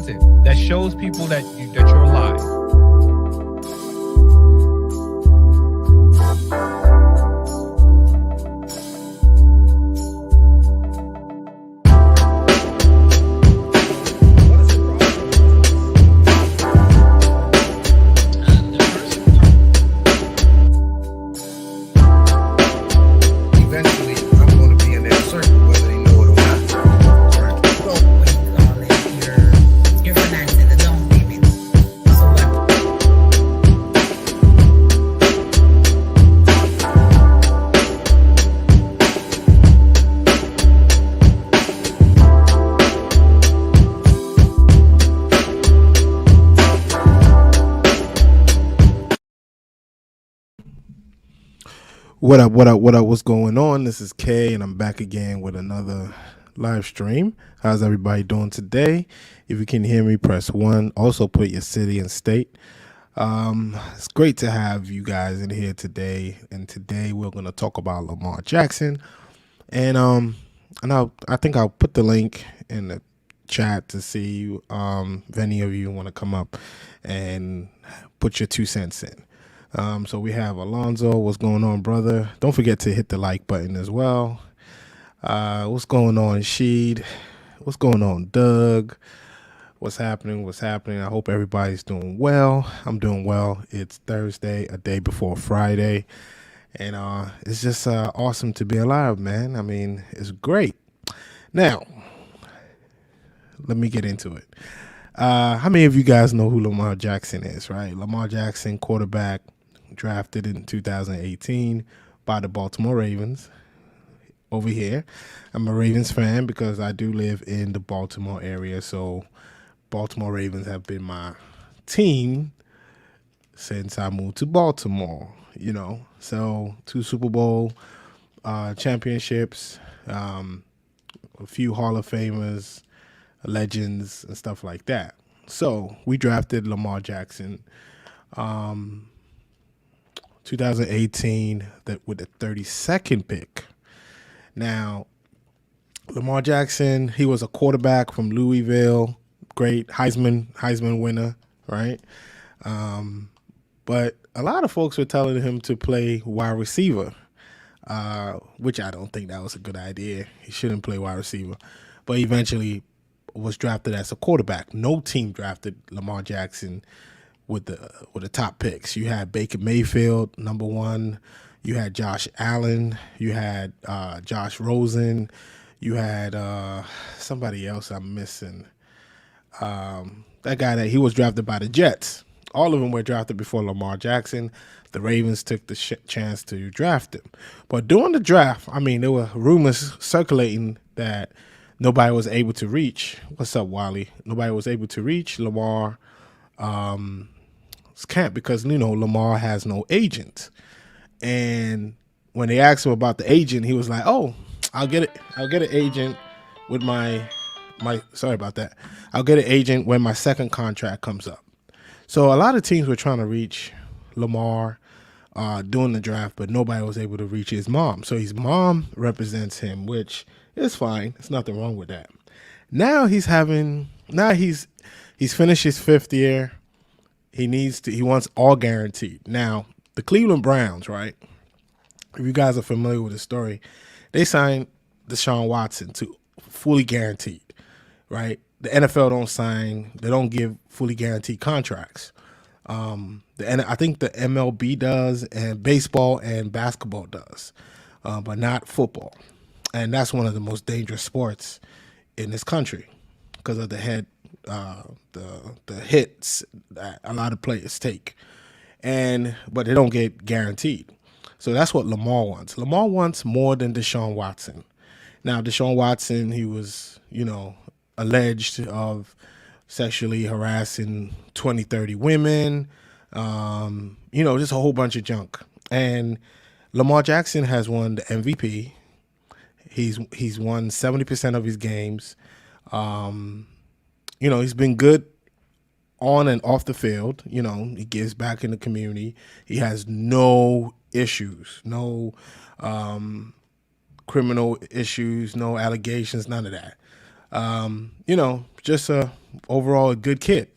content that shows people that you're alive. What up, what up, what up, what's going on? This is Kay, and I'm back again with another live stream. How's everybody doing today? If you can hear me, press 1. Also put your city and state. It's great to have you guys in here today, and today we're going to talk about Lamar Jackson. And I think I'll put the link in the chat to see if any of you want to come up and put your 2 cents in. So we have Alonzo. What's going on, brother? Don't forget to hit the like button as well. What's going on, Sheed? What's going on, Doug? What's happening? I hope everybody's doing well. I'm doing well. It's Thursday, a day before Friday. And it's just awesome to be alive, man. I mean, it's great. Now, let me get into it. How many of you guys know who Lamar Jackson is, right? Lamar Jackson, quarterback, drafted in 2018 by the Baltimore Ravens over here. I'm a Ravens fan because I do live in the Baltimore area, so Baltimore Ravens have been my team since I moved to Baltimore, So 2 Super Bowl championships, a few Hall of Famers, legends, and stuff like that. So we drafted Lamar Jackson 2018 with the 32nd pick. Now, Lamar Jackson, he was a quarterback from Louisville, great Heisman winner, right? But a lot of folks were telling him to play wide receiver, which I don't think that was a good idea. He shouldn't play wide receiver. But eventually was drafted as a quarterback. No team drafted Lamar Jackson with the top picks. You had Baker Mayfield, number 1. You had Josh Allen. You had Josh Rosen. You had somebody else I'm missing. That guy he was drafted by the Jets. All of them were drafted before Lamar Jackson. The Ravens took the chance to draft him. But during the draft, I mean, there were rumors circulating that nobody was able to reach. What's up, Wally? Nobody was able to reach Lamar camp because Lamar has no agent. And when they asked him about the agent, he was like, "Oh, I'll get an agent with my sorry about that. I'll get an agent when my second contract comes up." So a lot of teams were trying to reach Lamar during the draft, but nobody was able to reach his mom. So his mom represents him, which is fine. There's nothing wrong with that. Now he's finished his 5th year. He wants all guaranteed. Now, the Cleveland Browns, right? If you guys are familiar with the story, they signed Deshaun Watson to fully guaranteed, right? The NFL they don't give fully guaranteed contracts. I think the MLB does, and baseball and basketball does, but not football. And that's one of the most dangerous sports in this country because of the hits that a lot of players take, but they don't get guaranteed. So that's what Lamar wants. Lamar wants more than Deshaun Watson. Now, Deshaun Watson, he was, alleged of sexually harassing 20, 30 women, just a whole bunch of junk. And Lamar Jackson has won the MVP. He's won 70% of his games. He's been good on and off the field. He gives back in the community. He has no issues, no criminal issues, no allegations, none of that. Just overall a good kid.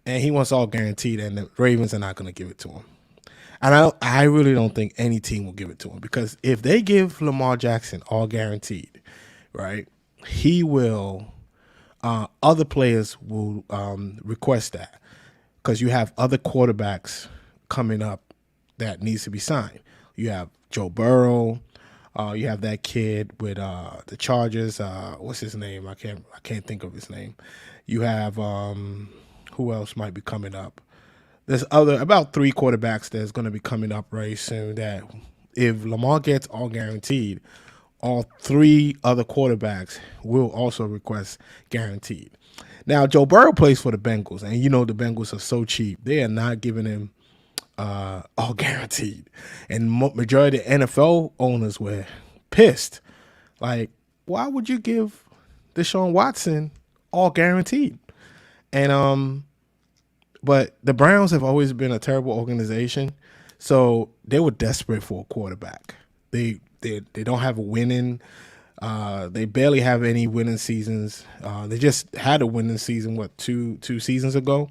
And he wants all guaranteed, and the Ravens are not going to give it to him. And I really don't think any team will give it to him, because if they give Lamar Jackson all guaranteed, right, he will. Other players will request that, because you have other quarterbacks coming up that needs to be signed. You have Joe Burrow. You have that kid with the Chargers. What's his name? I can't think of his name. You have who else might be coming up? There's about 3 quarterbacks that's going to be coming up very soon. That if Lamar gets all guaranteed, all 3 other quarterbacks will also request guaranteed. Now, Joe Burrow plays for the Bengals, and the Bengals are so cheap. They are not giving him all guaranteed. And majority of NFL owners were pissed. Like, why would you give Deshaun Watson all guaranteed? And but the Browns have always been a terrible organization, so they were desperate for a quarterback. They don't have a winning. They barely have any winning seasons. They just had a winning season, two seasons ago,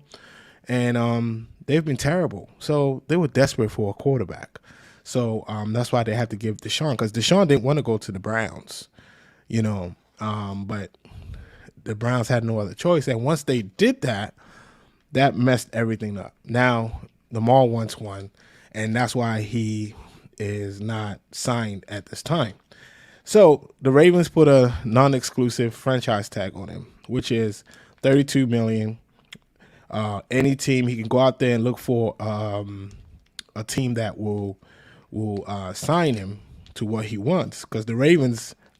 and they've been terrible. So they were desperate for a quarterback. So that's why they had to give Deshaun, because Deshaun didn't want to go to the Browns, but the Browns had no other choice. And once they did that, that messed everything up. Now Lamar wants one, and that's why he is not signed at this time. So the Ravens put a non-exclusive franchise tag on him, which is $32 million. Any team, he can go out there and look for a team that will sign him to what he wants. Because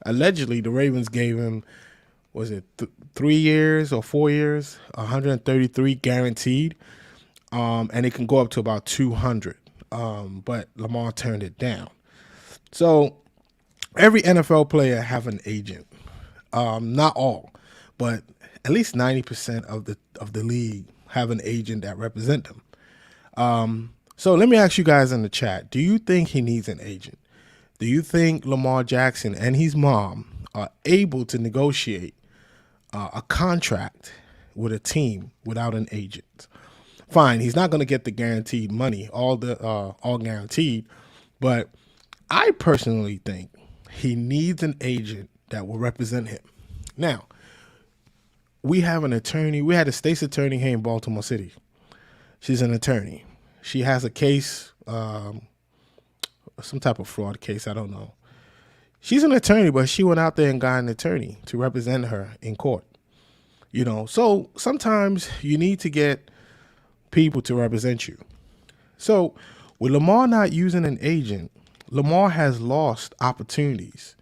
allegedly the Ravens gave him, was it 3 years or 4 years, 133 guaranteed, and it can go up to about 200. But Lamar turned it down. So every NFL player have an agent. Not all, but at least 90% of the league have an agent that represent them. So let me ask you guys in the chat: do you think he needs an agent? Do you think Lamar Jackson and his mom are able to negotiate a contract with a team without an agent? Fine, he's not going to get the guaranteed money, all guaranteed, but I personally think he needs an agent that will represent him. Now, we have an attorney. We had a state's attorney here in Baltimore City. She's an attorney. She has a case, some type of fraud case, I don't know. She's an attorney, but she went out there and got an attorney to represent her in court. So sometimes you need to get people to represent you. So with Lamar not using an agent, Lamar has lost opportunities.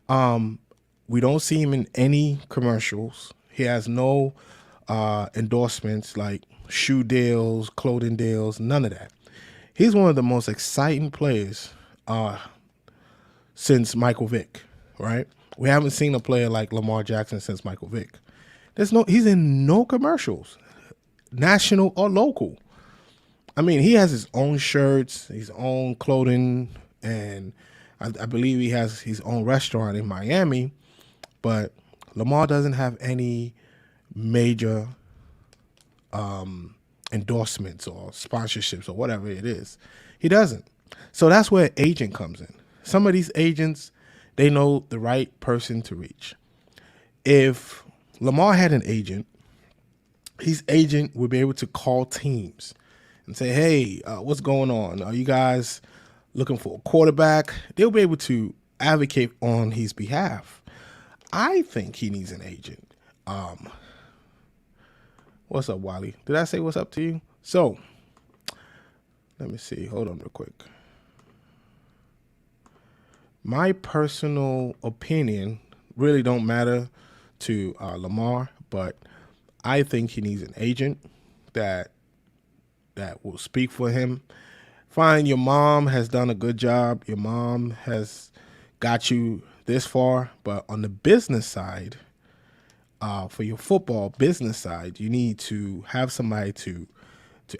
We don't see him in any commercials. He has no endorsements like shoe deals, clothing deals, none of that. He's one of the most exciting players since Michael Vick, right? We haven't seen a player like Lamar Jackson since Michael Vick. He's in no commercials, national or local. I mean, he has his own shirts, his own clothing, and I believe he has his own restaurant in Miami, but Lamar doesn't have any major endorsements or sponsorships or whatever it is. He doesn't. So that's where agent comes in. Some of these agents, they know the right person to reach. If Lamar had an agent, his agent would be able to call teams and say, hey, what's going on? Are you guys looking for a quarterback? They'll be able to advocate on his behalf. I think he needs an agent. What's up, Wally? Did I say what's up to you? So, let me see. Hold on real quick. My personal opinion really don't matter to Lamar, but I think he needs an agent that will speak for him. Fine, your mom has done a good job. Your mom has got you this far, but on the business side, for your football business side, you need to have somebody to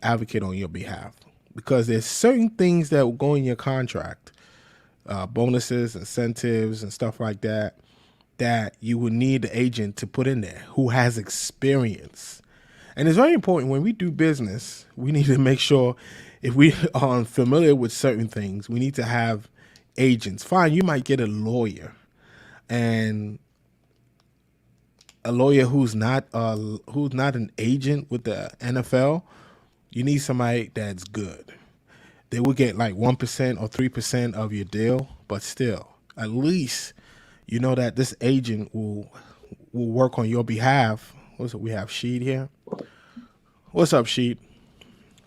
advocate on your behalf, because there's certain things that will go in your contract, bonuses, incentives, and stuff like that that you would need the agent to put in there who has experience. And it's very important when we do business, we need to make sure if we are familiar with certain things, we need to have agents. Fine, you might get a lawyer and a lawyer who's not an agent with the NFL. You need somebody that's good. They will get like 1% or 3% of your deal, but still, at least you know that this agent will work on your behalf. What's it? We have Sheed here. What's up, Sheed?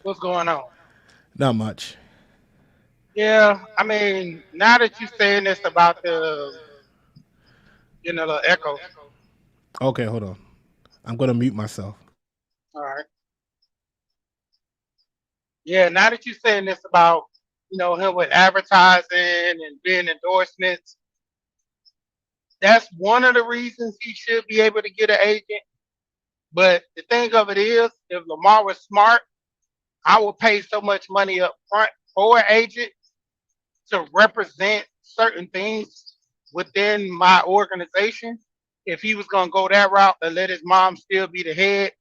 What's going on? Not much. Yeah, I mean, now that you're saying this about the echo. Okay, hold on. I'm gonna mute myself. All right. Yeah, now that you're saying this about, him with advertising and being endorsements, that's one of the reasons he should be able to get an agent. But the thing of it is, if Lamar was smart, I would pay so much money up front for an agent to represent certain things within my organization. If he was gonna go that route and let his mom still be the head,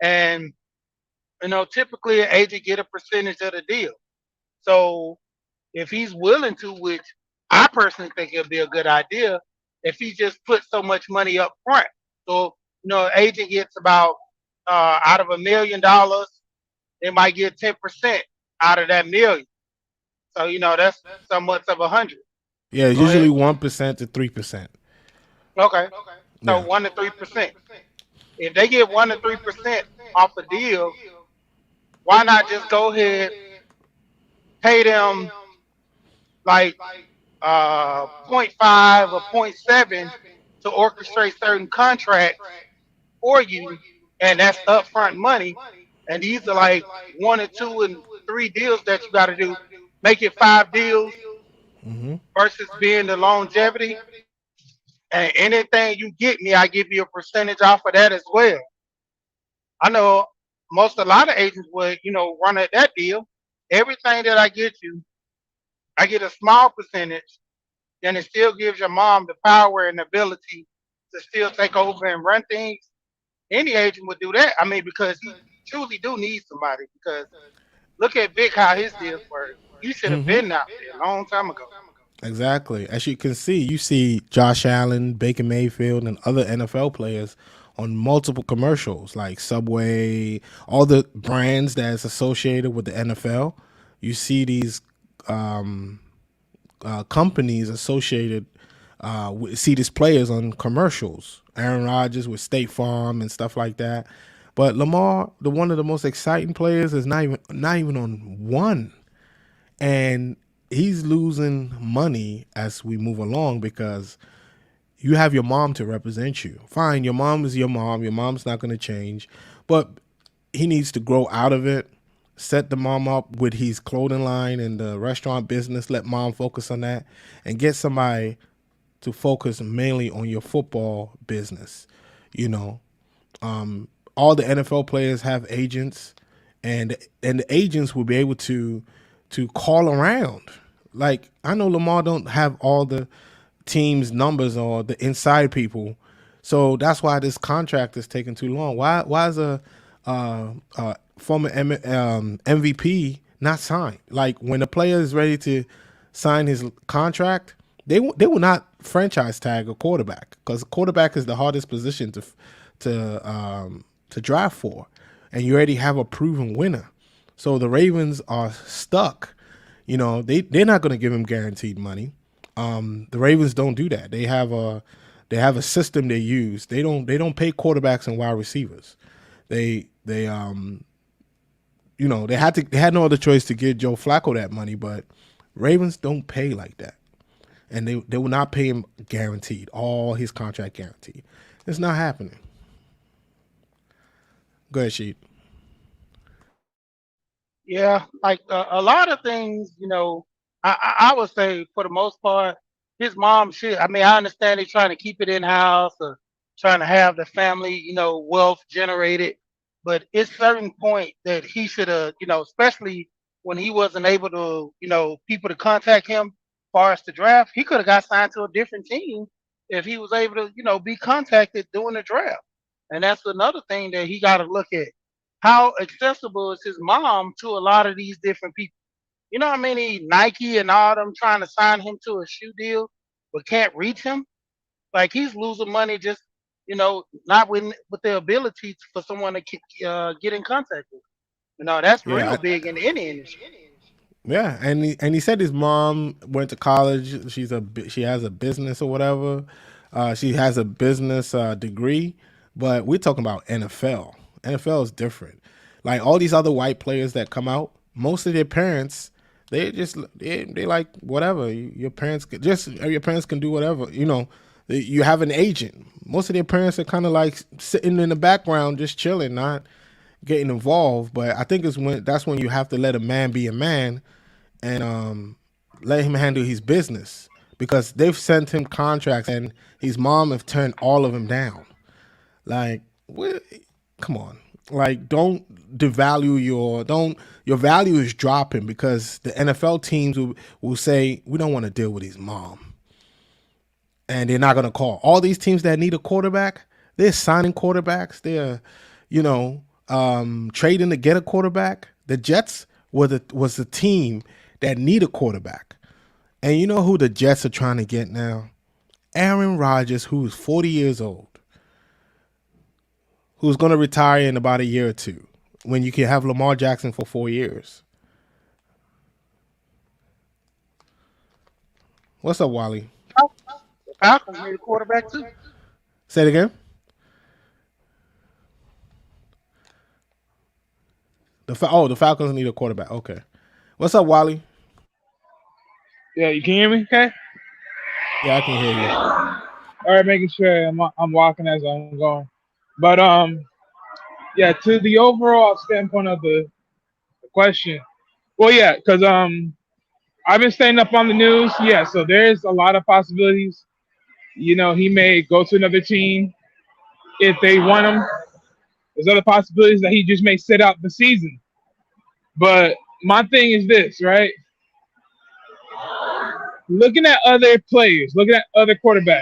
and typically an agent get a percentage of the deal. So if he's willing to, which I personally think it'll be a good idea, if he just puts so much money up front. So an agent gets about out of $1 million, they might get 10% out of that million. So that's somewhat of 100. Yeah, it's Go usually ahead. 1% to 3%. Okay. So Yeah. 1 to 3%. If they get 1 to 3% off a deal, why not just go ahead, pay them like point 0.5 or point 0.7 to orchestrate certain contracts for you, and that's upfront money. And these are like 1 and 2 and 3 deals that you got to do. Make it 5 deals Hmm. versus being the longevity. And anything you get me, I give you a percentage off of that as well. I know a lot of agents would, run at that deal. Everything that I get you, I get a small percentage, then it still gives your mom the power and ability to still take over and run things. Any agent would do that. I mean, because he truly do need somebody. Because look at Vic, how his deals work. He should have Hmm. been out there a long time ago. Exactly. As you can see, you see Josh Allen, Baker Mayfield, and other NFL players on multiple commercials like Subway, all the brands that's associated with the NFL. You see these um, companies associated see these players on commercials. Aaron Rodgers with State Farm and stuff like that. But Lamar, the one of the most exciting players, is not even on one, and he's losing money as we move along because you have your mom to represent you. Fine, your mom is your mom. Your mom's not going to change, but he needs to grow out of it. Set the mom up with his clothing line and the restaurant business. Let mom focus on that, and get somebody to focus mainly on your football business. You know, all the NFL players have agents, and the agents will be able to call around. Like I know Lamar don't have all the team's numbers or the inside people, so that's why this contract is taking too long. Why is a former MVP not signed? Like when the player is ready to sign his contract, they will not franchise tag a quarterback because quarterback is the hardest position to draft for, and you already have a proven winner. So the Ravens are stuck. They're not going to give him guaranteed money. The Ravens don't do that. They have a system they use. They don't pay quarterbacks and wide receivers. They had no other choice to give Joe Flacco that money, but Ravens don't pay like that, and they will not pay him guaranteed. All his contract guaranteed. It's not happening. Go ahead, Sheet. Yeah, like a lot of things, I would say for the most part, his mom should. I mean, I understand he's trying to keep it in house or trying to have the family, wealth generated, but it's certain point that he should have, especially when he wasn't able to, people to contact him as far as the draft, he could have got signed to a different team if he was able to, be contacted during the draft. And that's another thing that he got to look at. How accessible is his mom to a lot of these different people? You know how many Nike and all them trying to sign him to a shoe deal, but can't reach him? Like he's losing money just, not with the ability for someone to get in contact with. That's real Yeah, big in any industry. yeah, and he said his mom went to college. She has a business or whatever. She has a business degree, but we're talking about NFL. NFL is different. Like all these other white players that come out, most of their parents, they like whatever. Your parents can do whatever. You have an agent. Most of their parents are kind of like sitting in the background, just chilling, not getting involved. But I think that's when you have to let a man be a man and let him handle his business because they've sent him contracts and his mom have turned all of them down. Like, what? Come on. Like, don't devalue your value is dropping because the NFL teams will say we don't want to deal with his mom, and they're not going to call all these teams that need a quarterback. They're signing quarterbacks. They're, trading to get a quarterback. The Jets was the team that need a quarterback. And you know who the Jets are trying to get now? Aaron Rodgers, who's 40 years old, who's going to retire in about a year or two when you can have Lamar Jackson for 4 years. What's up, Wally? The Falcons need a quarterback too. Say it again. The Falcons need a quarterback. Okay. What's up, Wally? Yeah, you can hear me? Okay. Yeah, I can hear you. All right, making sure I'm walking as I'm going. But yeah, to the overall standpoint of the question. Well, yeah, because I've been staying up on the news. Yeah, so there's a lot of possibilities. He may go to another team if they want him. There's other possibilities that he just may sit out the season. But my thing is this, right? Looking at other players, looking at other quarterbacks,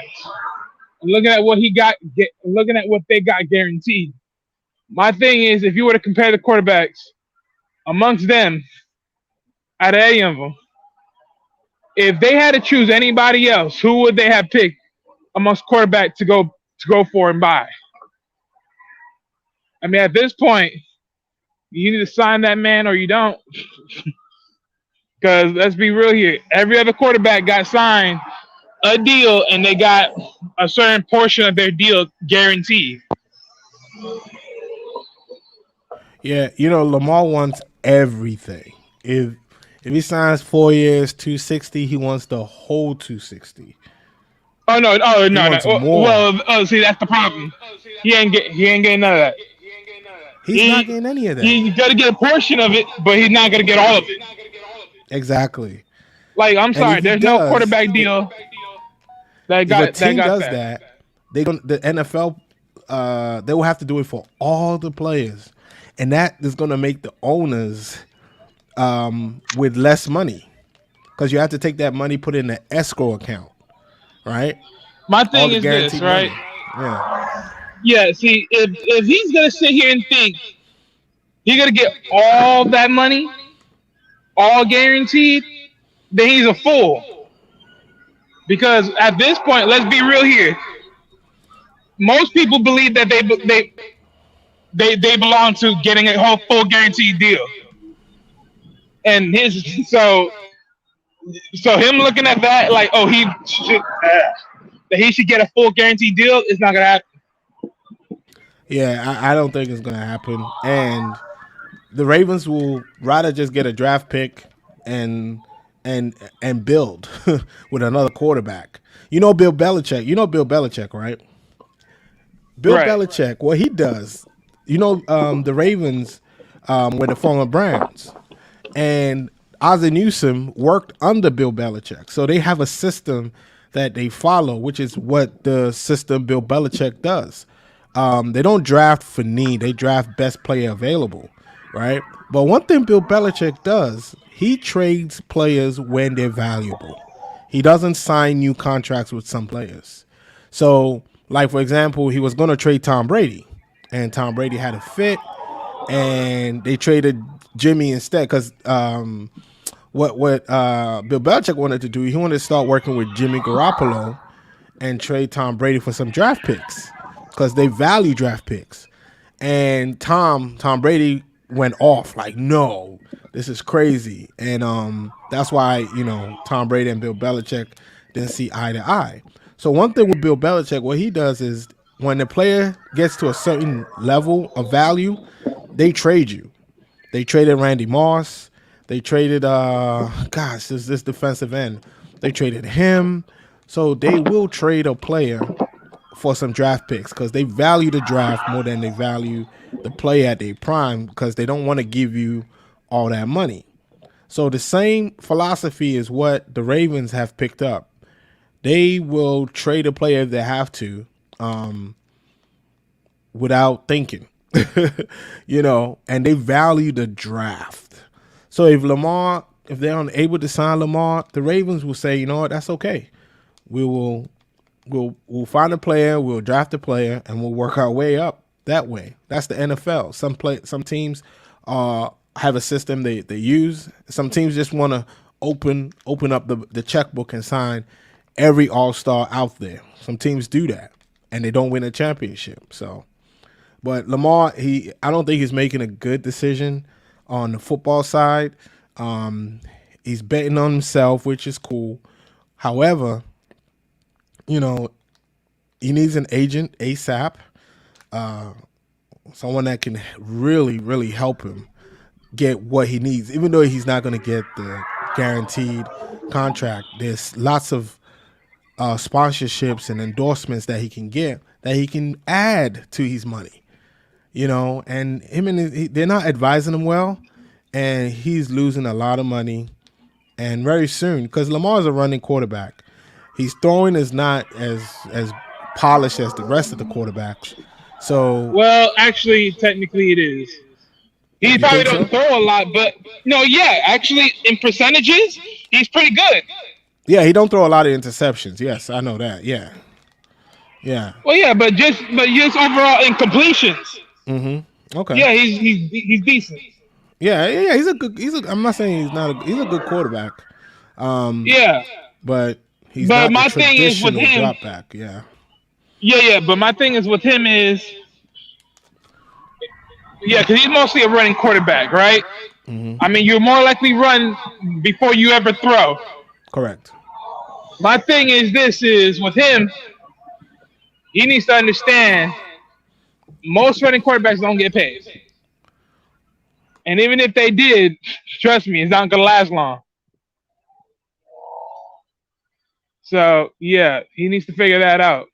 looking at what looking at what they got guaranteed. My thing is, if you were to compare the quarterbacks amongst them, out of any of them, if they had to choose anybody else, who would they have picked amongst quarterback to go for and buy? I mean, at this point, you need to sign that man or you don't. Because let's be real here, every other quarterback got signed a deal and they got a certain portion of their deal guaranteed. Yeah, Lamar wants everything. If he signs 4 years, 260, he wants the whole 260. Oh no! Wants more. Well, see, that's the problem. He ain't getting none of that. He's not getting any of that. He's got to get a portion of it, but he's not going to get all of it. Exactly. Like, I'm sorry, there's no quarterback deal that got if a team does that. The NFL they will have to do it for all the players, and that is going to make the owners with less money because you have to take that money, put it in the escrow account, right? My thing is this, right? Yeah. Yeah. See, if he's gonna sit here and think he's gonna get all that money, all guaranteed, then he's a fool. Because at this point, let's be real here. Most people believe that they belong to getting a whole full guaranteed deal, and so him looking at that like, oh, that he should get a full guaranteed deal is not gonna happen. Yeah, I don't think it's gonna happen, and the Ravens will rather just get a draft pick and build with another quarterback. Bill Belichick. Bill Belichick, right? Bill Belichick, what he does, the Ravens were the former Browns, and Ozzie Newsome worked under Bill Belichick. So they have a system that they follow, which is what the system Bill Belichick does. They don't draft for need. They draft best player available, right? But one thing Bill Belichick does, he trades players when they're valuable. He doesn't sign new contracts with some players. So, like for example, he was going to trade Tom Brady, and Tom Brady had a fit, and they traded Jimmy instead because what Bill Belichick wanted to do, he wanted to start working with Jimmy Garoppolo and trade Tom Brady for some draft picks because they value draft picks. And Tom Brady went off like, no, this is crazy, and that's why Tom Brady and Bill Belichick didn't see eye to eye. So one thing with Bill Belichick, what he does is when the player gets to a certain level of value, they trade you. They traded Randy Moss. They traded this defensive end. They traded him. So they will trade a player for some draft picks because they value the draft more than they value the player at their prime because they don't want to give you all that money. So the same philosophy is what the Ravens have picked up. They will trade a player if they have to, without thinking, and they value the draft. So if they're unable to sign Lamar, the Ravens will say, you know what, that's okay. We'll find a player, we'll draft a player, and we'll work our way up that way. That's the NFL. Some teams have a system they use. Some teams just want to open up the checkbook and sign every all-star out there. Some teams do that, and they don't win a championship. So, but Lamar, I don't think he's making a good decision on the football side. He's betting on himself, which is cool. However, he needs an agent ASAP, someone that can really, really help him get what he needs. Even though he's not going to get the guaranteed contract, there's lots of sponsorships and endorsements that he can get that he can add to his money. And they're not advising him well, and he's losing a lot of money. And very soon, because Lamar's a running quarterback, his throwing is not as polished as the rest of the quarterbacks. So, well, actually, technically, it is. He probably don't throw a lot, but actually, in percentages, he's pretty good. Yeah, he don't throw a lot of interceptions. Yes, I know that. Yeah. Well, yeah, but just overall in completions. Mm-hmm. Okay. Yeah, he's decent. Yeah. I'm not saying he's not. He's a good quarterback. But he's not my the thing is with him, drop back. Yeah. Yeah. But my thing is with him is, because he's mostly a running quarterback, right? Mm-hmm. I mean, you more likely run before you ever throw. Correct. My thing is with him, he needs to understand most running quarterbacks don't get paid. And even if they did, trust me, it's not going to last long. So, he needs to figure that out.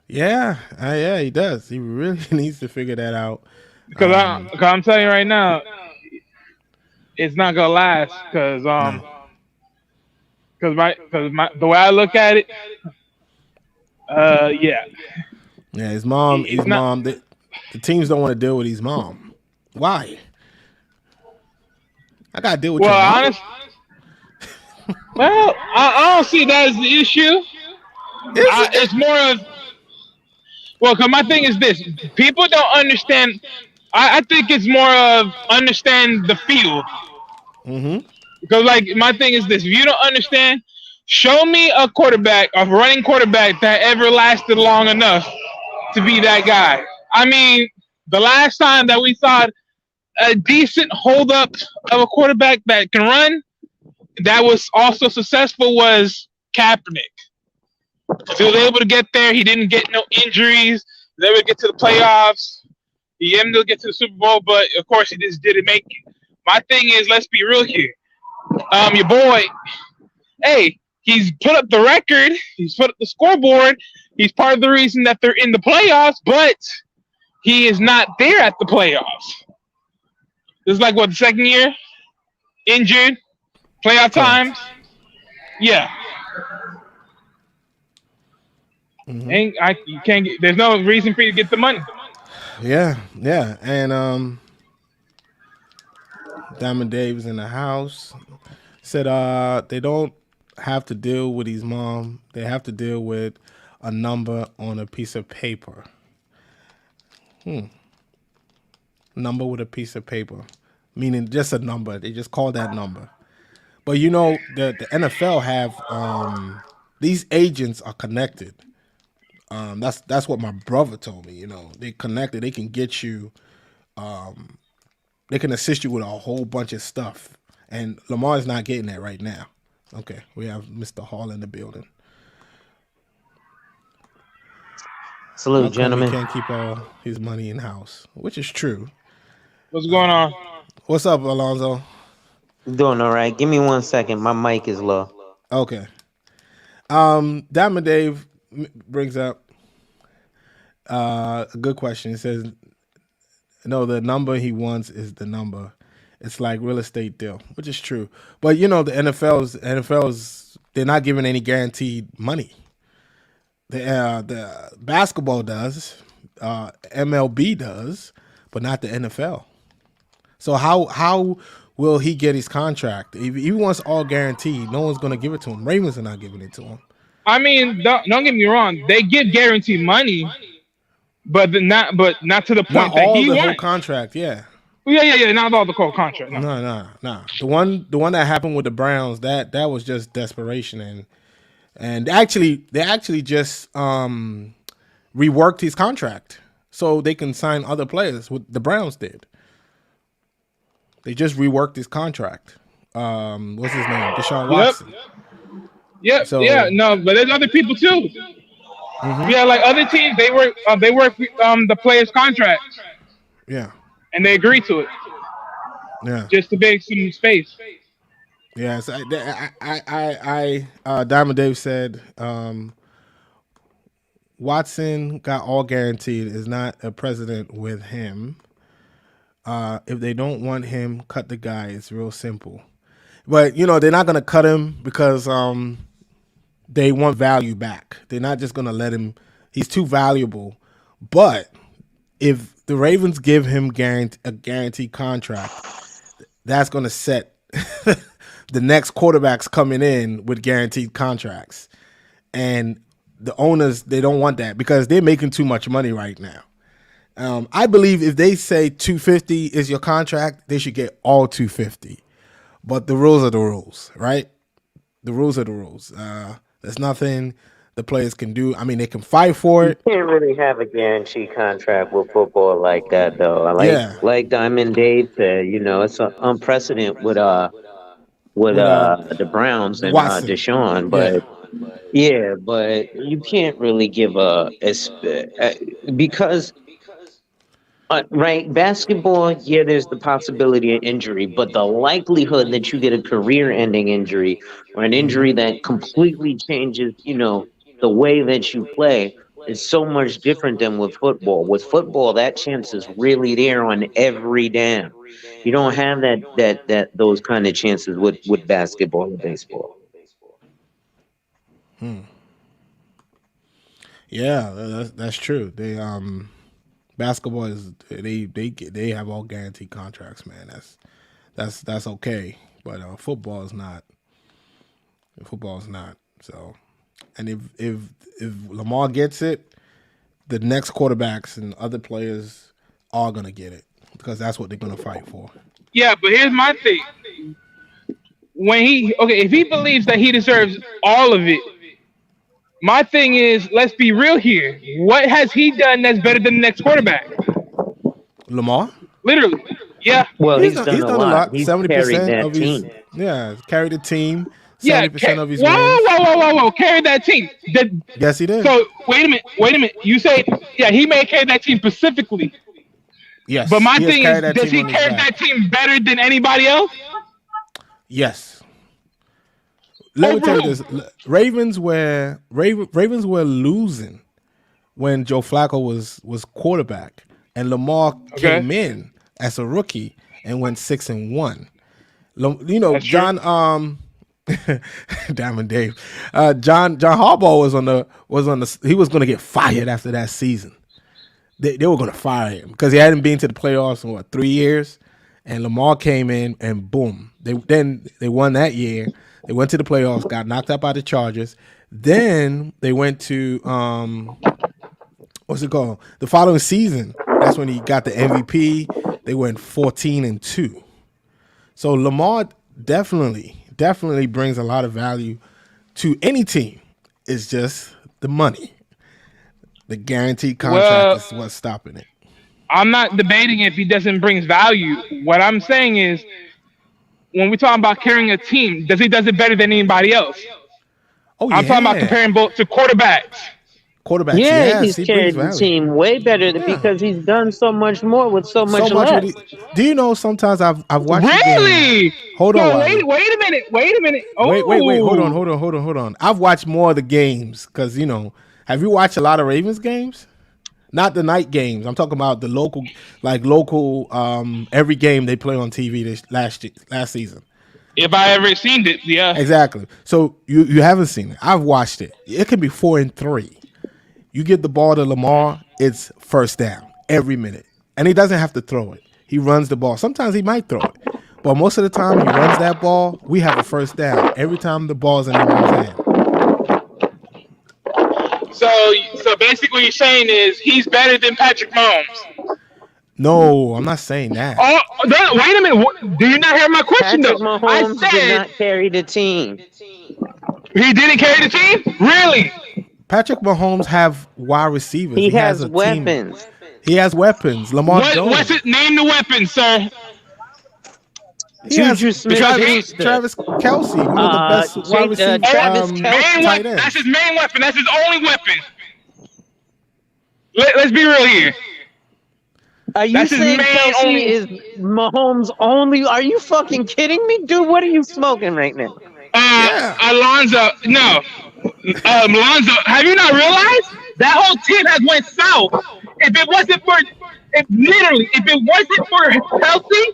Yeah, he does. He really needs to figure that out. Because I'm telling you right now, it's not going to last. Because the way I look at it, Yeah, his mom. The teams don't want to deal with his mom. Why? I gotta deal with your mom. Well, I don't see that as the issue. It's more of because my thing is this: people don't understand. I think it's more of understand the field. Mm-hmm. Because my thing is this: if you don't understand, show me a running quarterback that ever lasted long enough to be that guy. I mean, the last time that we saw a decent hold up of a quarterback that can run, that was also successful was Kaepernick. He was able to get there. He didn't get no injuries. He was able to get to the playoffs. He ended up get to the Super Bowl, but of course he just didn't make it. My thing is, let's be real here. Your boy, hey, he's put up the record. He's put up the scoreboard. He's part of the reason that they're in the playoffs, but he is not there at the playoffs. This is the second year? Injured? Playoff times? Yeah. Mm-hmm. You can't get. There's no reason for you to get the money. Yeah, and Diamond Dave was in the house. Said they don't have to deal with his mom. They have to deal with a number on a piece of paper. Number with a piece of paper, meaning just a number. They just call that number. But you know, the NFL have these agents are connected. That's what my brother told me. You know, they connected. They can get you. They can assist you with a whole bunch of stuff. And Lamar's not getting that right now. Okay, we have Mr. Hall in the building. Salute, How come he gentlemen. can't keep all his money in house, which is true. What's going on? What's up, Alonzo? Doing all right. Give me 1 second. My mic is low. Okay. Diamond Dave brings up a good question. He says, no, the number he wants is the number. It's like real estate deal, which is true. But you know, the NFL's they're not giving any guaranteed money. The basketball does, MLB does, but not the NFL. So how will he get his contract? If he wants all guaranteed, no one's going to give it to him. Ravens are not giving it to him. I mean, don't get me wrong. They give guaranteed money, but not to the point Not that all he the whole wants. contract, yeah. Yeah. Not all the whole contract. No. No. The one that happened with the Browns, that was just desperation, and they actually just reworked his contract so they can sign other players. What the Browns did. They just reworked his contract. What's his name? Deshaun Watson. Yep. So- Yeah. No, but there's other people too. Mhm. Yeah, like other teams, they work the players' contracts, Yeah. and they agree to it Yeah. just to make some space. Yes, Diamond Dave said Watson got all guaranteed is not a precedent with him. If they don't want him, cut the guy. It's real simple. But you know they're not gonna cut him because they want value back. They're not just gonna let him. He's too valuable. But if the Ravens give him a guaranteed contract, that's gonna set the next quarterbacks coming in with guaranteed contracts. And the owners, they don't want that because they're making too much money right now. I believe if they say 250 is your contract, they should get all 250. But the rules are the rules, right? The rules are the rules. There's nothing the players can do. I mean, they can fight for it. You can't really have a guaranteed contract with football like that, though. Like Diamond Dave said, you know, it's unprecedented with the Browns and Watson. Deshaun, but but you can't really give because. Right, basketball, there's the possibility of injury, but the likelihood that you get a career-ending injury or an injury that completely changes, you know, the way that you play is so much different than with football. With football, that chance is really there on every down. You don't have those kind of chances with basketball and baseball. Yeah, that's true. They basketball is they have all guaranteed contracts, man. That's okay, but football is not. Football is not. So, and if Lamar gets it, the next quarterbacks and other players are gonna get it because that's what they're gonna fight for. Yeah, but here's my thing. If he believes that he deserves all of it, my thing is, let's be real here. What has he done that's better than the next quarterback? Lamar? Literally. Yeah. Well, he's done a lot. He's 70% carried that of his team. yeah, carried the team. Yeah. 70% of his whoa, wins. whoa. Carry that team. Yes, he did. So, wait a minute. You say, yeah, he may carry that team specifically. Yes. But my he has thing carried is, that does team he on his carry back. that team better than anybody else? Yes. Let me tell you this: Ravens were losing when Joe Flacco was quarterback, and Lamar came in as a rookie and went 6-1. You know, That's John Diamond Dave, John Harbaugh was on the he was going to get fired after that season. They were going to fire him because he hadn't been to the playoffs in 3 years, and Lamar came in and boom, they won that year. They went to the playoffs, got knocked out by the Chargers. Then they went to what's it called? The following season, that's when he got the MVP. They went 14-2. So Lamar definitely brings a lot of value to any team. It's just the money. The guaranteed contract is what's stopping it. I'm not debating if he doesn't bring value. What I'm saying is, when we're talking about carrying a team, he does it better than anybody else? Oh, yeah. I'm talking about comparing both to quarterbacks. Quarterbacks, Yeah, yes, he's carried the team way better because he's done so much more with so much less. Do you know sometimes I've watched Really? Hold on. Wait a minute. Oh. Wait. Hold on. I've watched more of the games because, have you watched a lot of Ravens games? Not the night games. I'm talking about the local, every game they play on TV last season. If I ever seen it, yeah. Exactly. So you haven't seen it. I've watched it. It can be 4-3. You get the ball to Lamar, it's first down every minute. And he doesn't have to throw it. He runs the ball. Sometimes he might throw it. But most of the time he runs that ball, we have a first down every time the ball's in Lamar's hand. So basically what you're saying is he's better than Patrick Mahomes. No, I'm not saying that. Oh, wait a minute. Do you not hear my question, Patrick though? Mahomes did not carry the team. He didn't carry the team? Really? Patrick Mahomes have wide receivers. He has a weapons. Team. He has weapons. Lamar don't. What's it? Name the weapons, sir. Juju Smith-Schuster. Travis Kelce, one of the best wide receivers. Travis Kelce. That's his main weapon. That's his only weapon. Let's be real here. Are you saying Kelce is Mahomes' only? Are you fucking kidding me? Dude, what are you smoking right now? Alonzo, no. Alonzo, have you not realized? That whole team has went south. If it wasn't for Kelce,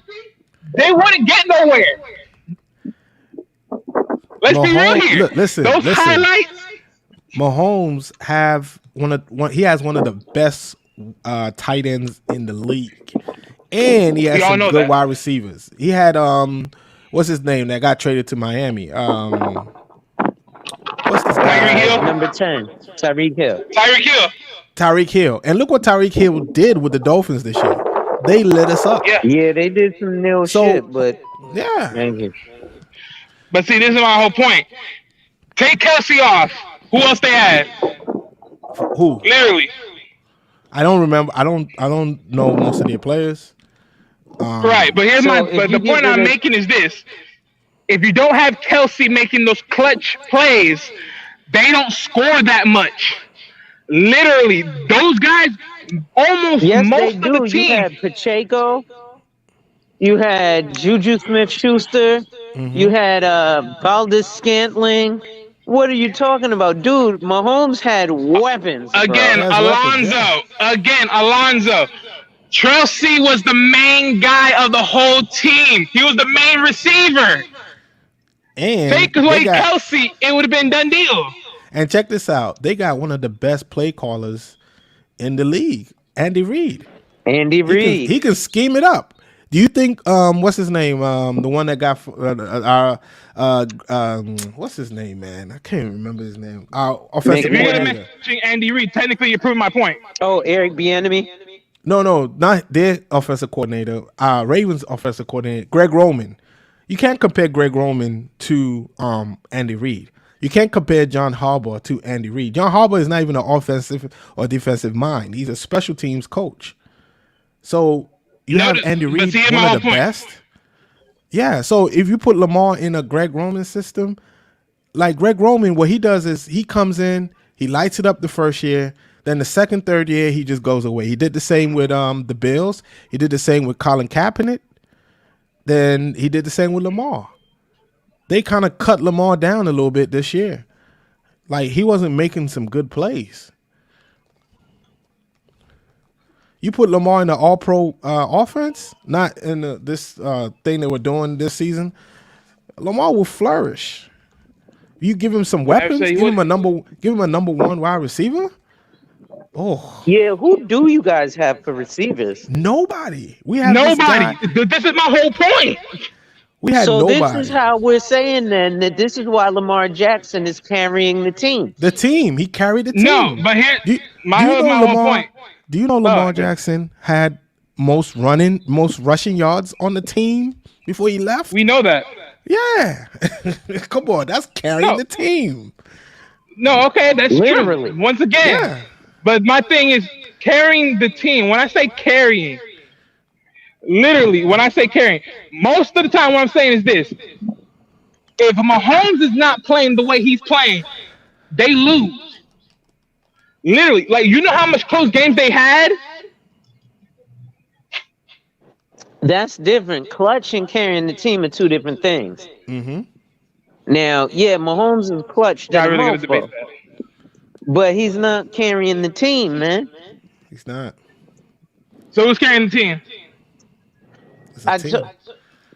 they wouldn't get nowhere. Let's be real here. Look, listen. Highlights. Mahomes he has one of the best tight ends in the league, and he has some good wide receivers. He had what's his name that got traded to Miami? What's this guy? Number 10, Tyreek Hill. Tyreek Hill, and look what Tyreek Hill did with the Dolphins this year. They lit us up. Yeah, they did some nil shit, but yeah. Thank you. But see, this is my whole point. Take Kelce off. Who else they had? Who? Literally. I don't remember. I don't know most of their players. Right, but the point I'm making is this: if you don't have Kelce making those clutch plays, they don't score that much. Literally, those guys most of the team. You had Pacheco. You had Juju Smith-Schuster. Mm-hmm. You had Valdez-Scantling. What are you talking about? Dude, Mahomes had weapons. Again, Alonzo. Tracy was the main guy of the whole team. He was the main receiver. And take away Kelce, it would have been done deal. And check this out. They got one of the best play callers in the league, Andy Reid. He can scheme it up. Do you think what's his name? The one that got what's his name, man? I can't remember his name. Our offensive coordinator. If you're gonna mention Andy Reid, technically you're proving my point. Oh, Eric Bieniemy? No, not their offensive coordinator. Ravens offensive coordinator, Greg Roman. You can't compare Greg Roman to Andy Reid. You can't compare John Harbaugh to Andy Reid. John Harbaugh is not even an offensive or defensive mind. He's a special teams coach. So you have Andy Reid, one of the best. Yeah, so if you put Lamar in a Greg Roman system, like Greg Roman, what he does is he comes in, he lights it up the first year, then the second, third year, he just goes away. He did the same with the Bills. He did the same with Colin Kaepernick. Then he did the same with Lamar. They kind of cut Lamar down a little bit this year. Like, he wasn't making some good plays. You put Lamar in the all-pro offense, not in this thing that we're doing this season, Lamar will flourish. You give him some weapons, give him a number one wide receiver. Oh yeah, who do you guys have for receivers? Nobody. We have nobody. This is my whole point. We had So this nobody. is how we're saying then that this is why Lamar Jackson is carrying the team. The team. He carried the No, team. but here, Do, my do you whole know my whole Lamar? point. Do you know Lamar Jackson had most rushing yards on the team before he left? We know that. Yeah. Come on, that's carrying the team. No, okay, that's Literally. true. Once again, Yeah. but my thing is carrying the team. When I say carrying, literally, when I say carrying, most of the time what I'm saying is this: if Mahomes is not playing the way he's playing, they lose. Literally, like you know how much close games they had. That's different. Clutch and carrying the team are two different things. Mm-hmm. Now, yeah, Mahomes is clutch to Yeah, I the really gotta debate mofo, that. but he's not carrying the team, man. He's not. So who's carrying the team? It's a I team. t-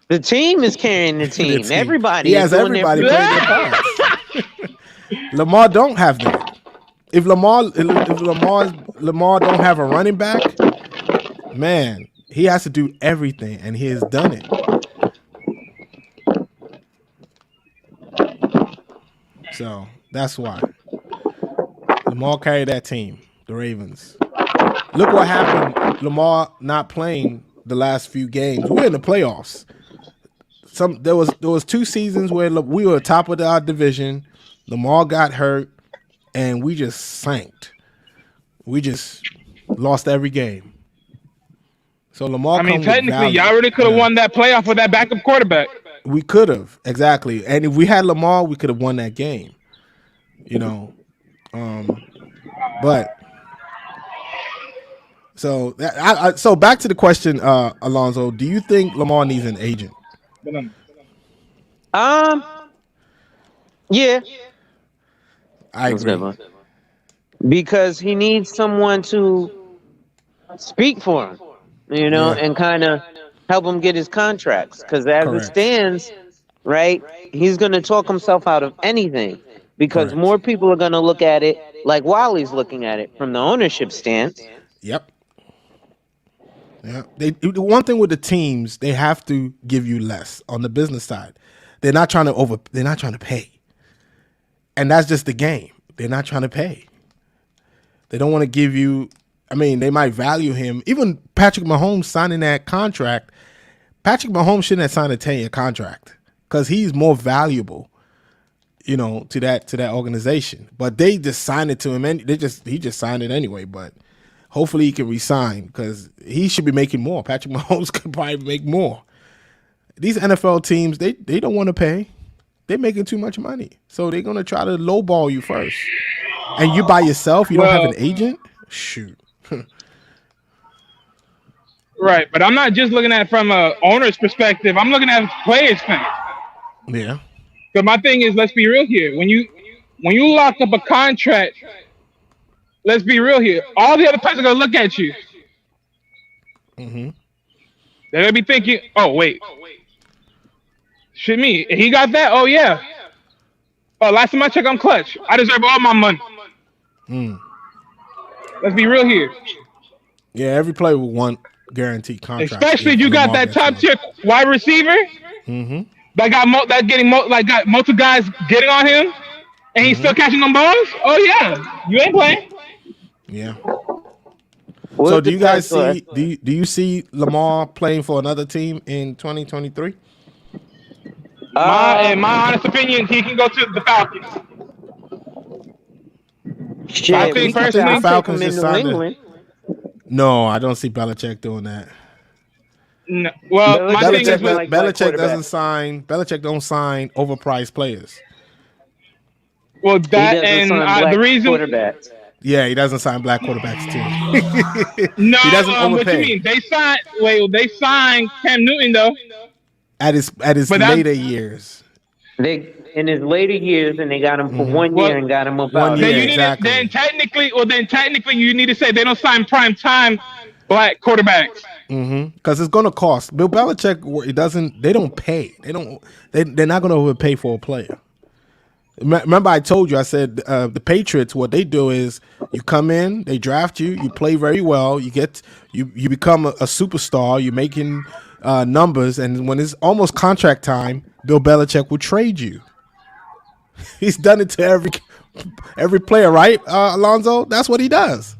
the team is carrying the The team. team. Everybody He is has doing everybody their playing their parts. Lamar don't have that. If Lamar don't have a running back, man, he has to do everything, and he has done it. So that's why Lamar carried that team, the Ravens. Look what happened. Lamar not playing the last few games. We're in the playoffs. There was 2 seasons where we were top of our division. Lamar got hurt, and we just sank. We just lost every game. So Lamar. I mean, technically, y'all really could have won that playoff with that backup quarterback. We could have, exactly. And if we had Lamar, we could have won that game. You know, but so so back to the question, Alonzo. Do you think Lamar needs an agent? Yeah, I agree. because he needs someone to speak for him, and kind of help him get his contracts. Because as Correct. it stands, right, he's going to talk himself out of anything because Correct. more people are going to look at it like Wally's looking at it from the ownership stance. Yep. Yeah. The one thing with the teams, they have to give you less on the business side. They're not trying to pay. And that's just the game. They're not trying to pay. They don't want to give you, I mean, they might value him. Even Patrick Mahomes signing that contract, Patrick Mahomes shouldn't have signed a 10-year contract because he's more valuable, to that organization. But they just signed it to him, and he just signed it anyway. But hopefully he can resign because he should be making more. Patrick Mahomes could probably make more. These NFL teams, they don't want to pay. They're making too much money, so they're gonna try to lowball you first. And you by yourself, you don't have an agent. Shoot. Right, but I'm not just looking at it from a owner's perspective. I'm looking at it from players' perspective. Yeah. Because my thing is, let's be real here. When you lock up a contract, let's be real here. All the other players are gonna look at you. Mm-hmm. They're gonna be thinking, "Oh wait, shit me. He got that? Oh yeah. Oh, last time I checked, I'm clutch. I deserve all my money." Let's be real here. Yeah, every player will want guaranteed contract. Especially if you got that top tier wide receiver that got got multiple guys getting on him, and he's still catching them balls. Oh yeah, you ain't playing. Yeah. So do you guys see? Do you see Lamar playing for another team in 2023? In my honest opinion, he can go to the Falcons. Shit, I think personally, the Falcons in just New signed England. No, I don't see Belichick doing that. No. Well, my thing is with Belichick don't sign overpriced players. Well, that and the reason. Quarterbacks. Yeah, he doesn't sign black quarterbacks too. No, he doesn't overpay. What you mean? They signed Cam Newton though. At his later years. In his later years, and they got him for 1 year and got him up out. Exactly. Then technically, you need to say they don't sign prime time black quarterbacks. Because it's going to cost. Bill Belichick, they don't pay. They're not going to overpay for a player. Remember, I told you. I said the Patriots. What they do is you come in, they draft you, you play very well, you become a superstar. You're making numbers, and when it's almost contract time, Bill Belichick will trade you. He's done it to every player, right, Alonzo? That's what he does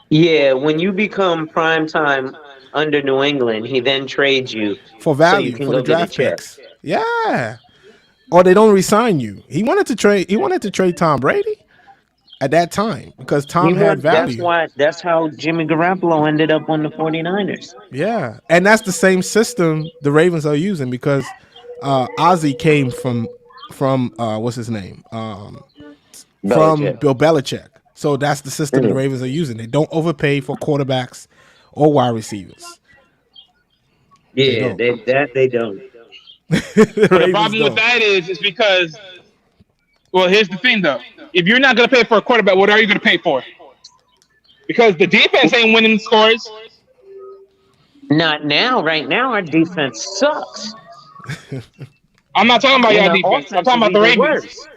Yeah, when you become prime time under New England, he then trades you for so you value can for the go get a draft check. picks. Yeah, or they don't resign you. He wanted to trade. He wanted to trade Tom Brady at that time because Tom had value. That's how Jimmy Garoppolo ended up on the 49ers. Yeah, and that's the same system the Ravens are using because Ozzie came from what's his name from Belichick. Bill Belichick. So that's the system the Mhm. Ravens are using. They don't overpay for quarterbacks or wide receivers. They Yeah, don't. they don't. The But the Ravens problem with don't. that is because, well, here's the thing though. If you're not going to pay for a quarterback, what are you going to pay for? Because the defense ain't winning scores. Not now. Right now, our defense sucks, I'm not talking about and y'all our defense. I'm offense talking is about the even Ravens. worse.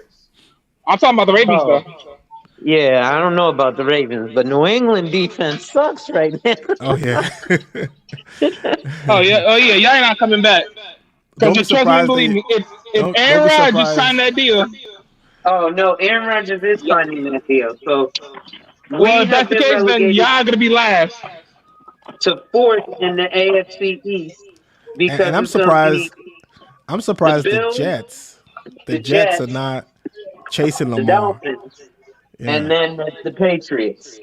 I'm talking about the Ravens though. Oh, yeah. I don't know about the Ravens, but New England defense sucks right now. Oh yeah. Oh yeah, y'all ain't not coming back. Don't Because be trust me and surprised believe they me, if don't Aaron be Rodgers surprised. signed that deal, Oh no, Aaron Rodgers is yeah, signing that deal. So well, we if have that's the been case, then relegated y'all gonna be last. to fourth in the AFC East And because I'm it's going to be surprised. I'm the surprised Bills, The the Jets are Jets, not chasing the Lamar. Dolphins, and Yeah. then the Patriots.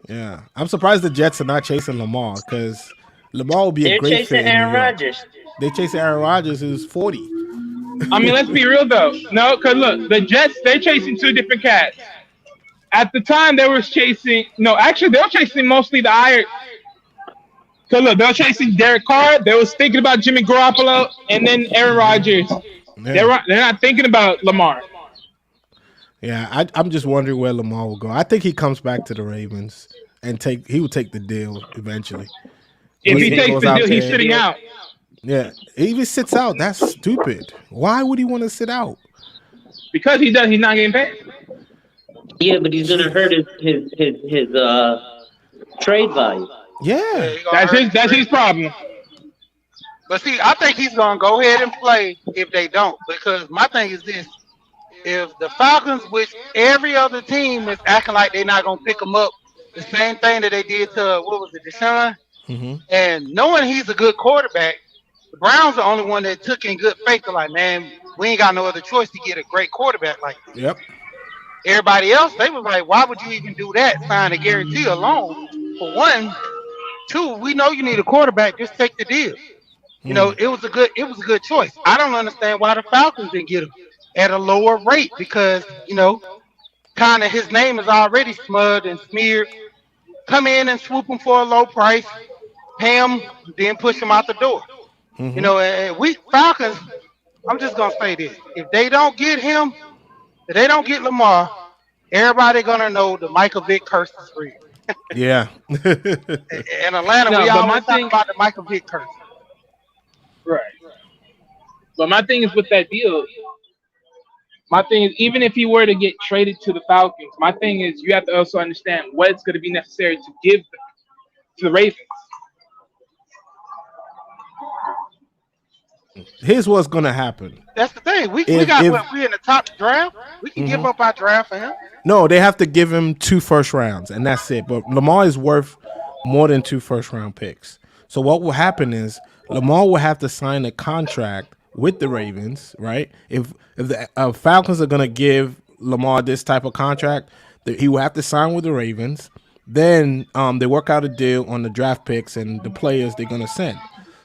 Yeah. I'm surprised the Jets are not chasing Lamar because Lamar would be a They're great chasing fit in New Aaron York. Rodgers. They chase Aaron Rodgers, who's 40. I mean, let's be real though. No, because look, the Jets they're chasing two different cats. At the time, they were chasing. No, actually, they were chasing mostly the iron. Because look, they were chasing Derek Carr. They was thinking about Jimmy Garoppolo and then Aaron Rodgers. Yeah. They're not thinking about Lamar. Yeah. I'm just wondering where Lamar will go. I think he comes back to the Ravens and he will take the deal eventually. If Once You he he think takes goes the he'll out deal, he's take the there. sitting deal? out. Yeah. He even sits out. That's stupid. Why would he want to sit out? Because he does. He's not getting paid. Yeah, but he's going to hurt Jeez. his trade value. Yeah, Yeah. he gonna hurt his That's his trade. problem. But see, I think he's gonna go ahead and play if they don't. Because my thing is this: if the Falcons, which every other team is acting like they're not gonna pick him up, the same thing that they did to what was it, Deshaun, Mm-hmm. and knowing he's a good quarterback, the Browns are the only one that took in good faith. They're like, man, we ain't got no other choice to get a great quarterback like this. Yep. Everybody else, they was like, why would you even do that? Sign a guarantee alone. For one, two, we know you need a quarterback. Just take the deal. You know, Mm. it was a good choice. I don't understand why the Falcons didn't get him at a lower rate because, kind of his name is already smudged and smeared. Come in and swoop him for a low price, pay him, then push him out the door. Mm-hmm. And we Falcons, I'm just gonna say this. If they don't get him, if they don't get Lamar, everybody gonna know the Michael Vick curse is real. Yeah. In Atlanta, No, we but my always talk thing, about the Michael Vick curse. right? But my thing is with that deal. My thing is, even if he were to get traded to the Falcons, my thing is you have to also understand what's going to be necessary to give to the Ravens. Here's what's gonna happen. That's the thing. We If got if what we in the top draft. We can give mhm. up our draft for him. No, they have to give him 2 first rounds, and that's it. But Lamar is worth more than 2 first round picks. So what will happen is Lamar will have to sign a contract with the Ravens, right? If the Falcons are gonna give Lamar this type of contract, that he will have to sign with the Ravens. Then they work out a deal on the draft picks and the players they're gonna send.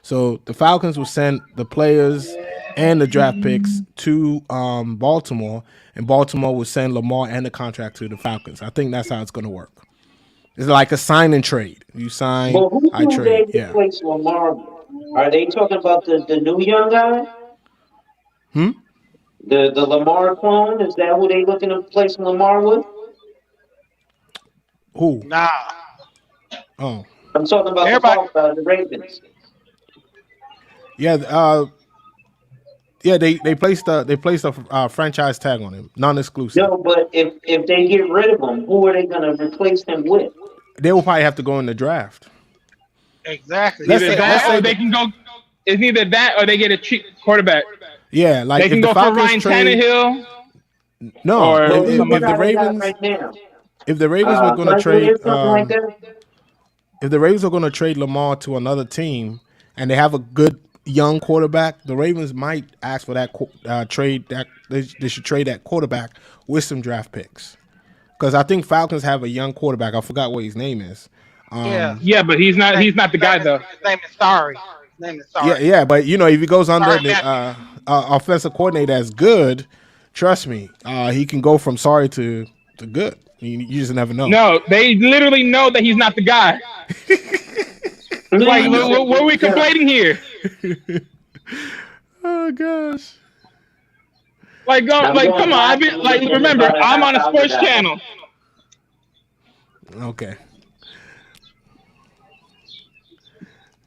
So the Falcons will send the players and the draft picks to Baltimore, and Baltimore will send Lamar and the contract to the Falcons. I think that's how it's going to work. It's like a sign and trade. You sign, But who I do they trade. Yeah. replace Lamar with? Are they talking about the new young guy? Hmm. The Lamar clone? Is that who they looking to replace Lamar with? Who? Nah, Oh, I'm talking about everybody. the Ravens. yeah. Yeah, they placed a franchise tag on him, non-exclusive. No, but if they get rid of him, who are they gonna replace him with? They will probably have to go in the draft. Exactly. Let's Either say Or let's that, say or they that, can go. It's either that, or they get a cheap quarterback. yeah, like They if can the go for Falcons Ryan trade Tannehill, no, or Well, if, who if somebody. the they got Ravens right now? if the Ravens were going to Huntley trade or something like that. if the Ravens are going to trade Lamar to another team and they have a good young quarterback, the Ravens might ask for that trade. That they should trade that quarterback with some draft picks because I think Falcons have a young quarterback. I forgot what his name is. yeah. Yeah, but he's not. He's not the guy though. His name is Sorry. His name is Yeah, Sorry. yeah, but if he goes under Sorry, the Matthew. offensive coordinator that's good, trust me, he can go from sorry to good. You just never know. No, they literally know that he's not the guy. Like, Man, you said what are we yeah. conflating here? Oh gosh. Like, I'm like, going come on. back and listen Remember, about a I'm half on a hour sports now. channel. Okay.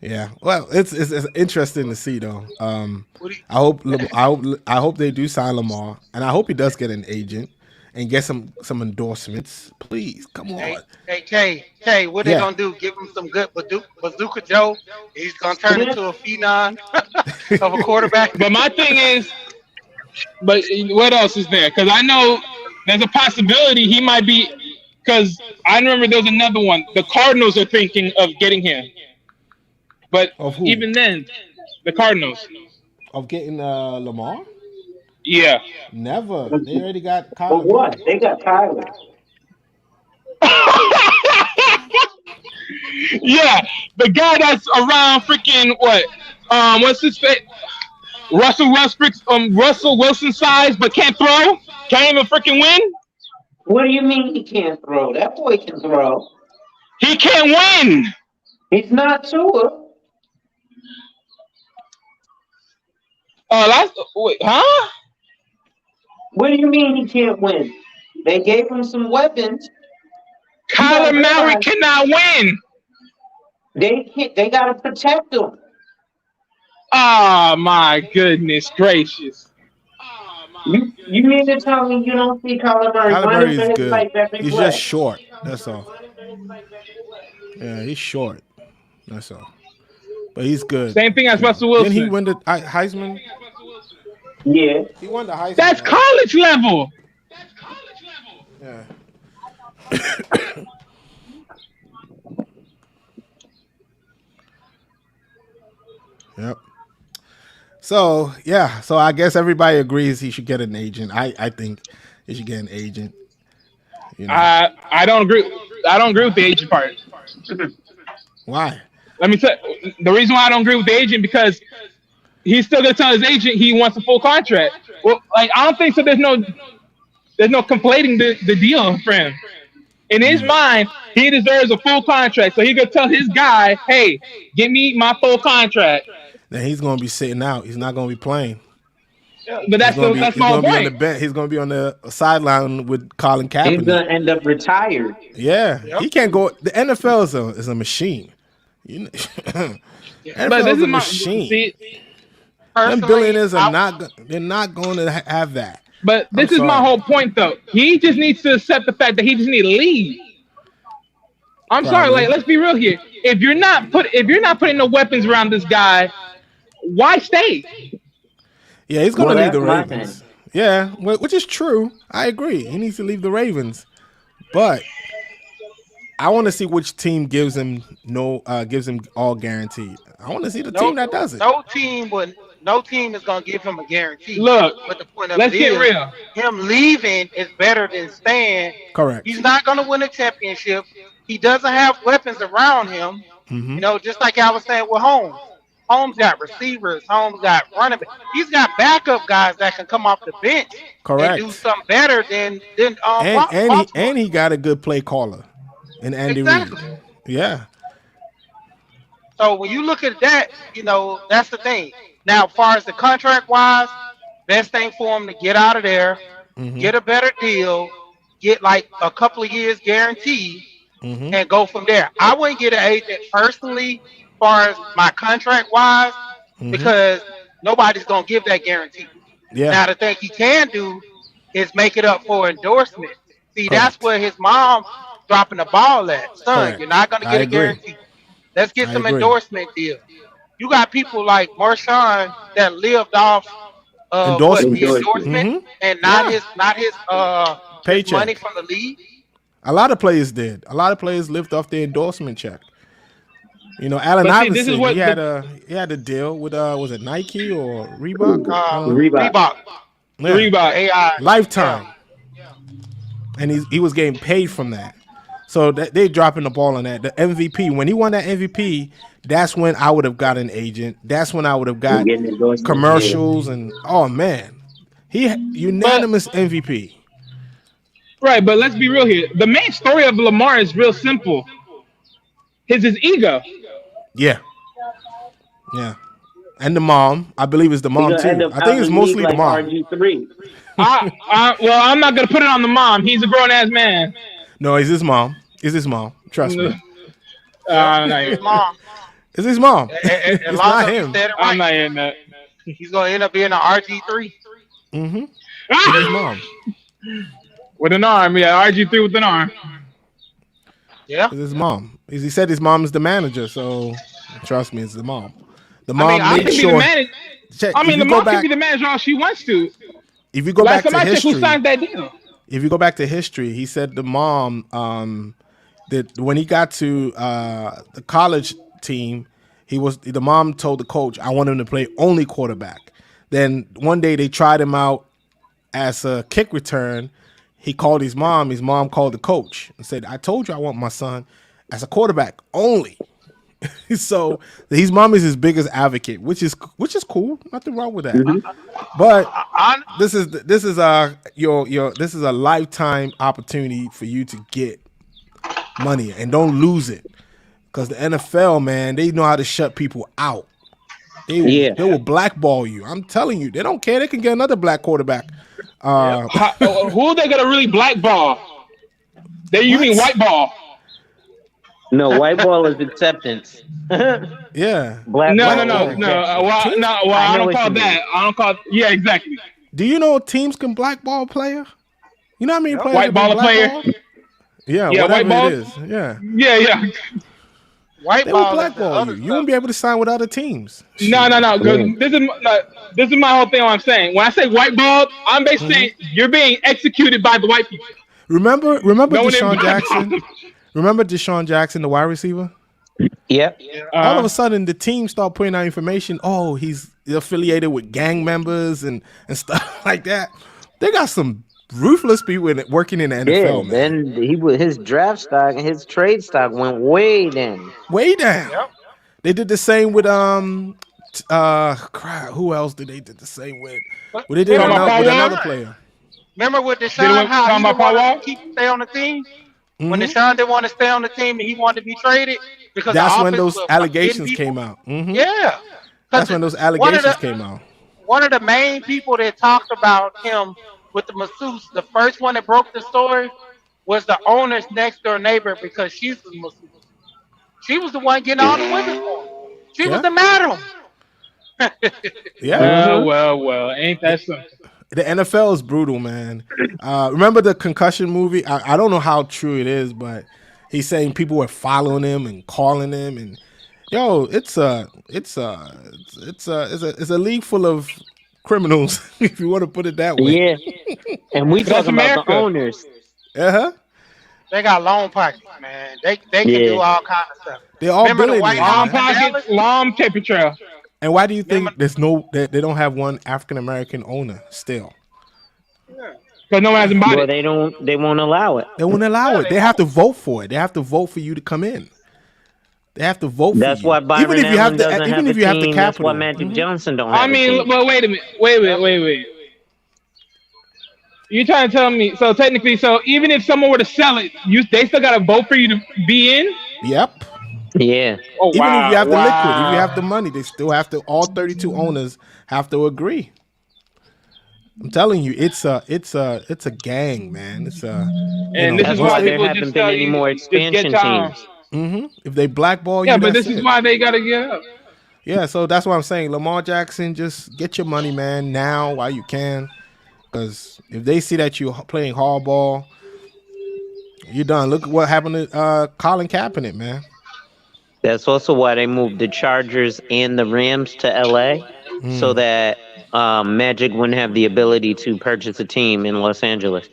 Yeah. Well, it's interesting to see though. What do you, I hope they do sign Lamar, and I hope he does get an agent and get some endorsements. Please, come hey, on. Kay, what they Yeah. gonna do? Give him some good bazooka Joe? He's gonna turn into a phenom of a quarterback. But my thing is, but what else is there? Because I know there's a possibility he might be. Because I remember there's another one. The Cardinals are thinking of getting him. But Of who? even then, the Cardinals. Of getting Lamar? Yeah. Never. They already got But Kyler what? Murray. They got Tyler. Yeah, the guy that's around freaking what? What's his face? Russell Wilson size, but can't throw. Can't even freaking win. What do you mean he can't throw? That boy can throw. He can't win. He's not Tua. Wait, huh? What do you mean he can't win? They gave him some weapons. You gotta Kyler Murray realize cannot win. they gotta protect him. Oh my goodness gracious. You mean to tell me you don't see Kyler Murray Kyler running Murray for is his good. life every He's play? just short. That's all. Yeah, he's short. That's all. But he's good. Same thing as Russell Wilson. Didn't he win the Heisman? Yeah. He won the Heisman. That's right? college level. Yeah. Yep. So yeah, so I guess everybody agrees he should get an agent. I think he should get an agent. You know I don't agree. I don't agree with the agent part. why? Let me tell you, the reason why I don't agree with the agent because he's still gonna tell his agent he wants a full contract. Well, like I don't think so. There's no conflating the deal for him. In his mind, he deserves a full contract. So he could tell his guy, "Hey, give me my full contract." Then he's gonna be sitting out. He's not gonna be playing. But that's He's my whole gonna be on the point. bench. He's gonna be on the sideline with Colin He's Kaepernick. gonna end up retired. Yeah, Yep. he can't go. The NFL is a machine. You know, But NFL this is is a my machine. see. Them Personally, billionaires are I- not. They're not going to have that. But this I'm is my sorry. whole point, though. He just needs to accept the fact that he just need to leave. I'm sorry, Probably. like let's be real here. If you're not putting the weapons around this guy, why stay? Yeah, he's going Well, to leave the that's my Ravens. Yeah, which is true. I agree. He needs to leave the Ravens, but I want to see which team gives him all guaranteed. I want to see the team that does it. No team is gonna give him a guarantee. Look, But the point of let's it get is, real. him leaving is better than staying. Correct. He's not gonna win a championship. He doesn't have weapons around him. Mhm. You know, just like I was saying with Holmes. Holmes got receivers. Holmes got running back. He's got backup guys that can come off the bench Correct. and do something better than And he got a good play caller in Andy Exactly. Reid. Yeah. So when you look at that, you know, that's the thing. Now, as far as the contract wise, best thing for him to get out of there, Mhm. get a better deal, get like a couple of years guarantee, Mhm. and go from there. I wouldn't get an agent personally, as far as my contract wise, Mhm. because nobody's gonna give that guarantee. Yeah, Now the thing he can do is make it up for endorsements. See, that's correct, where his mom dropping the ball at. Son, you're correct. not gonna I get a agree. guarantee. Let's get I some agree. endorsement deals. You got people like Marshawn that lived off what the Endorsements. Endorsement. endorsement Mm-hmm. and Yeah. not his money Paycheck. from the league. A lot of players did. A lot of players lived off their endorsement check. You know, Allen But see, this is Iverson, what he had a deal with was it Nike or Reebok? Reebok. Reebok, the Yeah, Reebok. AI, lifetime, yeah. and he was getting paid from that. So they dropping the ball on that. The MVP, when he won that MVP, that's when I would have got an agent. That's when I would have And got getting endorsements. Yeah. commercials and oh man, he But unanimous MVP. right, but let's be real here. The main story of Lamar is real simple. His ego. Yeah, yeah, and the mom, I believe it's the He mom gonna end too. up I out think in it's the league mostly the like mom. RG3. Well, I'm not gonna put it on the mom. He's a grown ass man. No, it's his mom. It's his mom. Trust me. I'm not His here. mom. It's his mom. And It's not Lonzo, you him. said it I'm right. not in that. He's gonna end up being an RG3. Mm-hmm. It's his mom. With an arm, yeah, RG3 with an arm. Yeah. It's his mom. He said his mom is the manager, so trust me, it's the mom. The I mom mean, I made Could be the sure. manager. Check, I mean, if the you go mom can back, be the manager all she wants to. if you go Last back time to I checked, who history, signed that deal? if you go back to history, he said the mom that when he got to the college team, the mom told the coach, "I want him to play only quarterback." Then one day they tried him out as a kick return. He called his mom. His mom called the coach and said, "I told you I want my son as a quarterback only." So his mom is his biggest advocate, which is cool. Nothing wrong with that. But this is this is a lifetime opportunity for you to get money and don't lose it, because the NFL, man, they know how to shut people out. Yeah. They will blackball you. I'm telling you, they don't care. They can get another black quarterback. Who are they gonna really blackball? You mean white ball? No, white ball is acceptance. Yeah. Black No, ball no, no, is no. acceptance. I know don't what call you that. mean. I don't call. Yeah, exactly. Do you know teams can blackball a player? You know how many players White have been ball a player? blackballed? Yeah, Yeah, whatever white ball? it is. Yeah. Yeah, yeah. White They will ball is the blackball other you. You stuff. won't be able to sign with other teams. No, no, no. 'Cause Yeah. this is my whole thing. What I'm saying. When I say white ball, I'm basically saying you're being executed by the white people. Remember No one Deshaun in- Jackson? Remember Deshaun Jackson, the wide receiver? Yep. All of a sudden, the team start putting out information. Oh, he's affiliated with gang members and stuff like that. They got some ruthless people working in the NFL, Yeah. man. Then his draft stock and his trade stock went way down. Way down. Yep. They did the same with who else did they did the same with? Well, they did Talking about with Paul another Wall? player. Remember with Did Deshaun, we how talk he about didn't want Paul to keep stay on the team? When Mhm. Deshaun didn't want to stay on the team and he wanted to be traded because That's the when offense those was allegations hitting came people. out. Mhm. Yeah. That's when those One of allegations the came out. one of the main people that talked about him with the masseuse, the first one that broke the story was the owner's next door neighbor because she's the masseuse. She was the one getting all the women for him. She was Yeah. the madam. Yeah. Well. Ain't that something? The NFL is brutal, man. Remember the concussion movie? I don't know how true it is, but he's saying people were following him and calling him, and yo, it's a league full of criminals, if you want to put it that way. Yeah. And we That's talking about America. the owners. Uh-huh. They got long pockets, man. They can Yeah. do all kinds of stuff. They're all Remember the billionaires. White Long House? man. pockets, long paper trail. And why do you think Remember- they don't have one African American owner still? Because no one hasn't bought Well, it. they won't allow it. They won't allow Yeah, it. They have to vote for it. They have to vote for you to come in. They have to vote That's for you. why Byron even if you have Allen the doesn't even have if a you have the team. That's capital. why Magic Johnson don't have I a mean, team. well, wait a minute. Wait. You're trying to tell me, so technically, even if someone were to sell it, they still got to vote for you to be in? Yep. Yeah. Oh, Even wow. if you have the liquid, if you wow. have the money, they still have to. All 32 owners have to agree. I'm telling you, it's a gang, man. It's a And this That's is why why there people haven't just been tell any you more just get expansion down. teams. If they blackball Yeah, you, but that's this is it. why they got to get up. Yeah, so that's what I'm saying. Lamar Jackson, just get your money, man, now while you can. Because if they see that you're playing hardball, you're done. Look at what happened to Colin Kaepernick, man. That's also why they moved the Chargers and the Rams to LA so that Magic wouldn't have the ability to purchase a team in Los Angeles.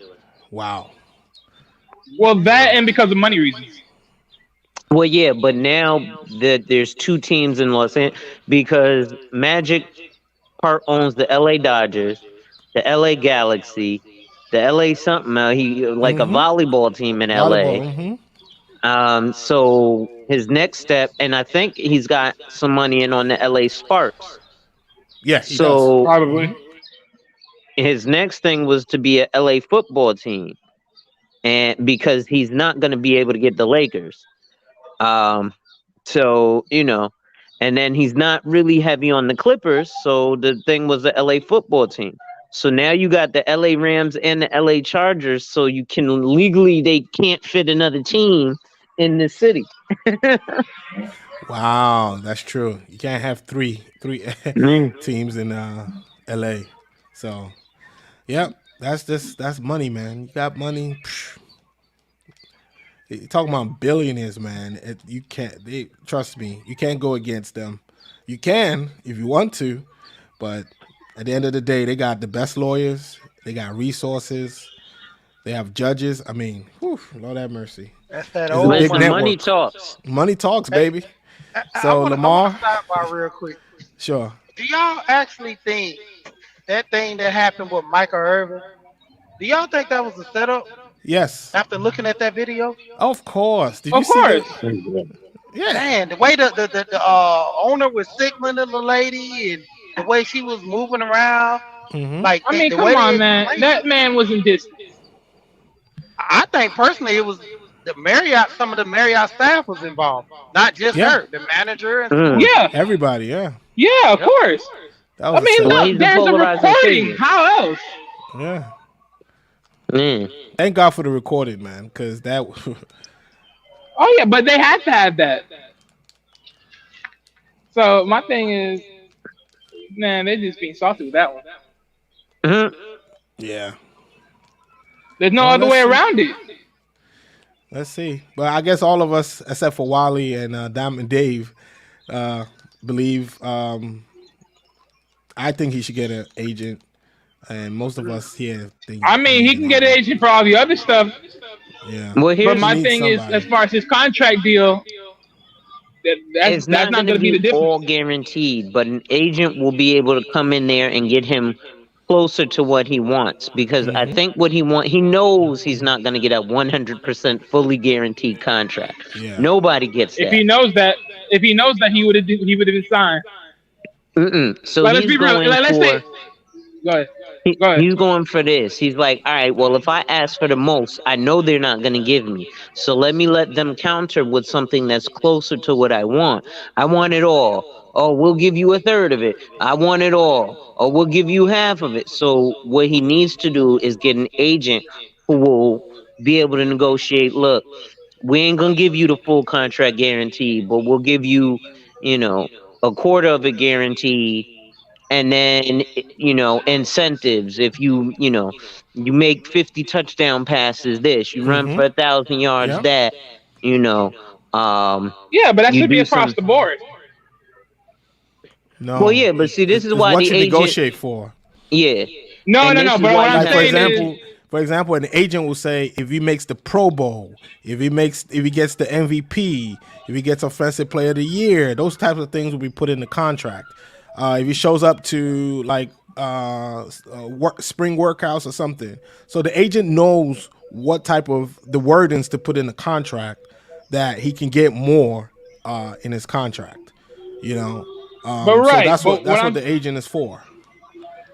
Wow. Well, that and because of money reasons. Well, yeah, but now that there's two teams in Los Angeles because Magic part owns the LA Dodgers, the LA Galaxy, the LA something. He like a volleyball team in LA. Volleyball. So his next step, and I think he's got some money in on the LA Sparks. Yeah, he So Probably. his next thing was to be a LA football team, and because he's not going to be able to get the Lakers. So and then he's not really heavy on the Clippers. So the thing was the LA football team. So now you got the LA Rams and the LA Chargers. So you can legally they can't fit another team in the city. Wow, that's true. You can't have three teams in LA. So, yep, that's money, man. You got money. You're talking about billionaires, man. You can't. Trust me. You can't go against them. You can if you want to, but at the end of the day, they got the best lawyers. They got resources. They have judges. I mean, whew, Lord have mercy. That's that It's a old big money. Money network. talks. Money talks, baby. I So wanna Lamar, stop by real quick. sure. Do y'all actually think that thing that happened with Michael Irvin? Do y'all think that was a setup? Yes, After looking at that video, of course. Did you Of see course. that? Yeah. man, the way the owner was signaling to the lady and the way she was moving around, like I mean, the come way on, they man. explained That man wasn't distant. I think personally it was the Marriott. Some of the Marriott staff was involved, not just Yeah. her, the manager and Yeah, Everybody, yeah. yeah, of course. That I was mean, a Well, setup. he's look, a there's a polarizing recording. figure. How else? Yeah. Mm. Thank God for the recording, man, because that. Oh yeah, but they had to have that. So my thing is, man, they just being salty with that one. Mhm. Yeah. There's no Well, other let's way see. around it. Let's see. But I guess all of us, except for Wally and Diamond Dave, believe. I think he should get an agent, and most of us here think. I mean, he can get an agent for all the other stuff, Yeah. Well, but here's my Need thing is, somebody. as far as his contract deal, it's that's not not going going to to be the be all difference. guaranteed, but an agent will be able to come in there and get him closer to what he wants because I think what he knows he's not going to get a 100% fully guaranteed contract. Yeah. Nobody gets If that. he knows that, he would have been signed. So But let's he's be real. going Like, let's for. say, go ahead. Go ahead. He's going for this. He's like, all right, well, if I ask for the most, I know they're not going to give me. So let me let them counter with something that's closer to what I want. I want it all. Oh, we'll give you a third of it. I want it all. Or we'll give you half of it. So what he needs to do is get an agent who will be able to negotiate. Look, we ain't going to give you the full contract guarantee, but we'll give you, a quarter of it guaranteed and then incentives if you make 50 touchdown passes this you run for 1,000 yards Yep. that Yeah, but that you should be do across some the board. No. well yeah but see this is why what the you agent negotiate for. yeah No, And no, this no. is But why what you I'm have- For saying is, example, an agent will say if he makes the Pro Bowl, if he gets the MVP, if he gets Offensive Player of the Year, those types of things will be put in the contract. If he shows up to like spring workouts or something, so the agent knows what type of the wordings to put in the contract that he can get more in his contract. But So right, that's but what the agent is for.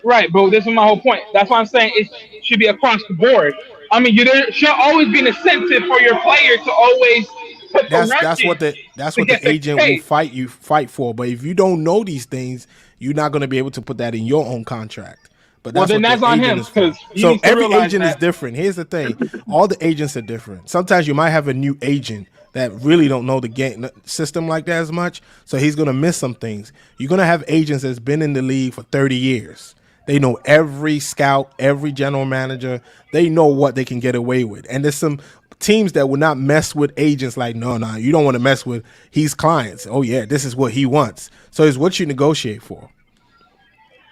right, but this is my whole point. That's why I'm saying it should be across the board. I mean, there should always be an incentive for your player to always put the work That's in what the to get the agent pay. will fight for. But if you don't know these things, you're not going to be able to put that in your own contract. But Well, that's then what that's the on agent him, is for. 'cause he So needs to every realize agent is that. different. Here's the thing: all the agents are different. Sometimes you might have a new agent that really don't know the game system like that as much. So he's gonna miss some things. You're gonna have agents that's been in the league for 30 years. They know every scout, every general manager. They know what they can get away with. And there's some teams that will not mess with agents like, no, you don't want to mess with his clients. Oh yeah, this is what he wants. So it's what you negotiate for.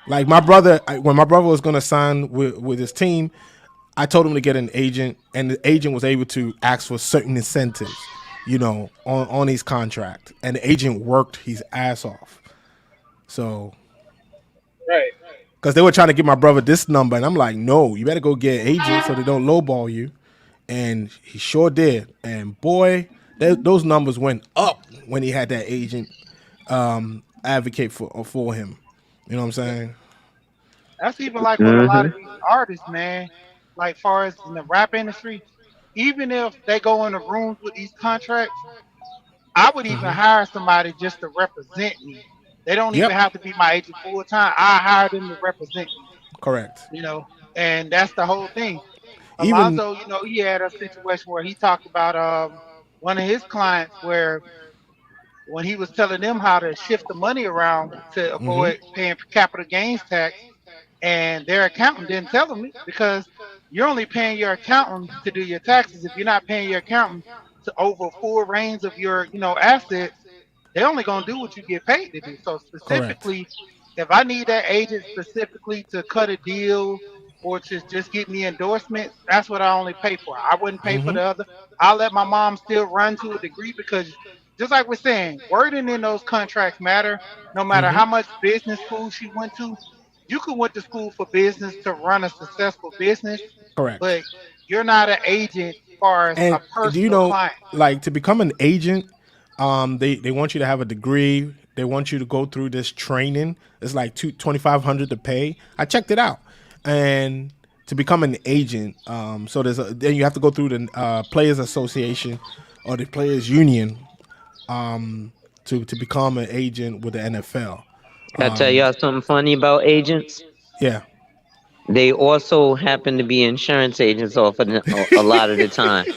Like my brother, when my brother was going to sign with his team, I told him to get an agent, and the agent was able to ask for certain incentives, on his contract, and the agent worked his ass off. So, Right. because they were trying to get my brother this number, and I'm like, no, you better go get agents so they don't lowball you. And he sure did. And boy, those numbers went up when he had that agent advocate for him. You know what I'm saying? That's even like with a lot Hmm. of these artists, man. Like far as in the rap industry, even if they go in the rooms with these contracts, I would even Hmm. hire somebody just to represent me. They don't even Yep. have to be my agent full time. I hire them to represent me, Correct. you know. And that's the whole thing. Even. Alonzo, he had a situation where he talked about one of his clients where when he was telling them how to shift the money around to Hmm. avoid paying capital gains tax, and their accountant didn't tell them because you're only paying your accountant to do your taxes. If you're not paying your accountant to over full range of your, assets, they're only gonna do what you get paid to do. So Correct. specifically, if I need that agent specifically to cut a deal or to just get me endorsements, that's what I only pay for. I wouldn't pay for Hmm. the other. I'll let my mom still run to a degree because just like we're saying, wording in those contracts matter. No matter Hmm. how much business school she went to, you could went to school for business to run a successful business, Correct. but you're not an agent as far as And a do you personal know, client. like, to become an agent, they want you to have a degree. They want you to go through this training. It's like 2,500 to pay. I checked it out, and to become an agent, so then you have to go through the Players Association or the Players Union to become an agent with the NFL. Can I tell y'all something funny about agents? Yeah. They also happen to be insurance agents often a lot of the time.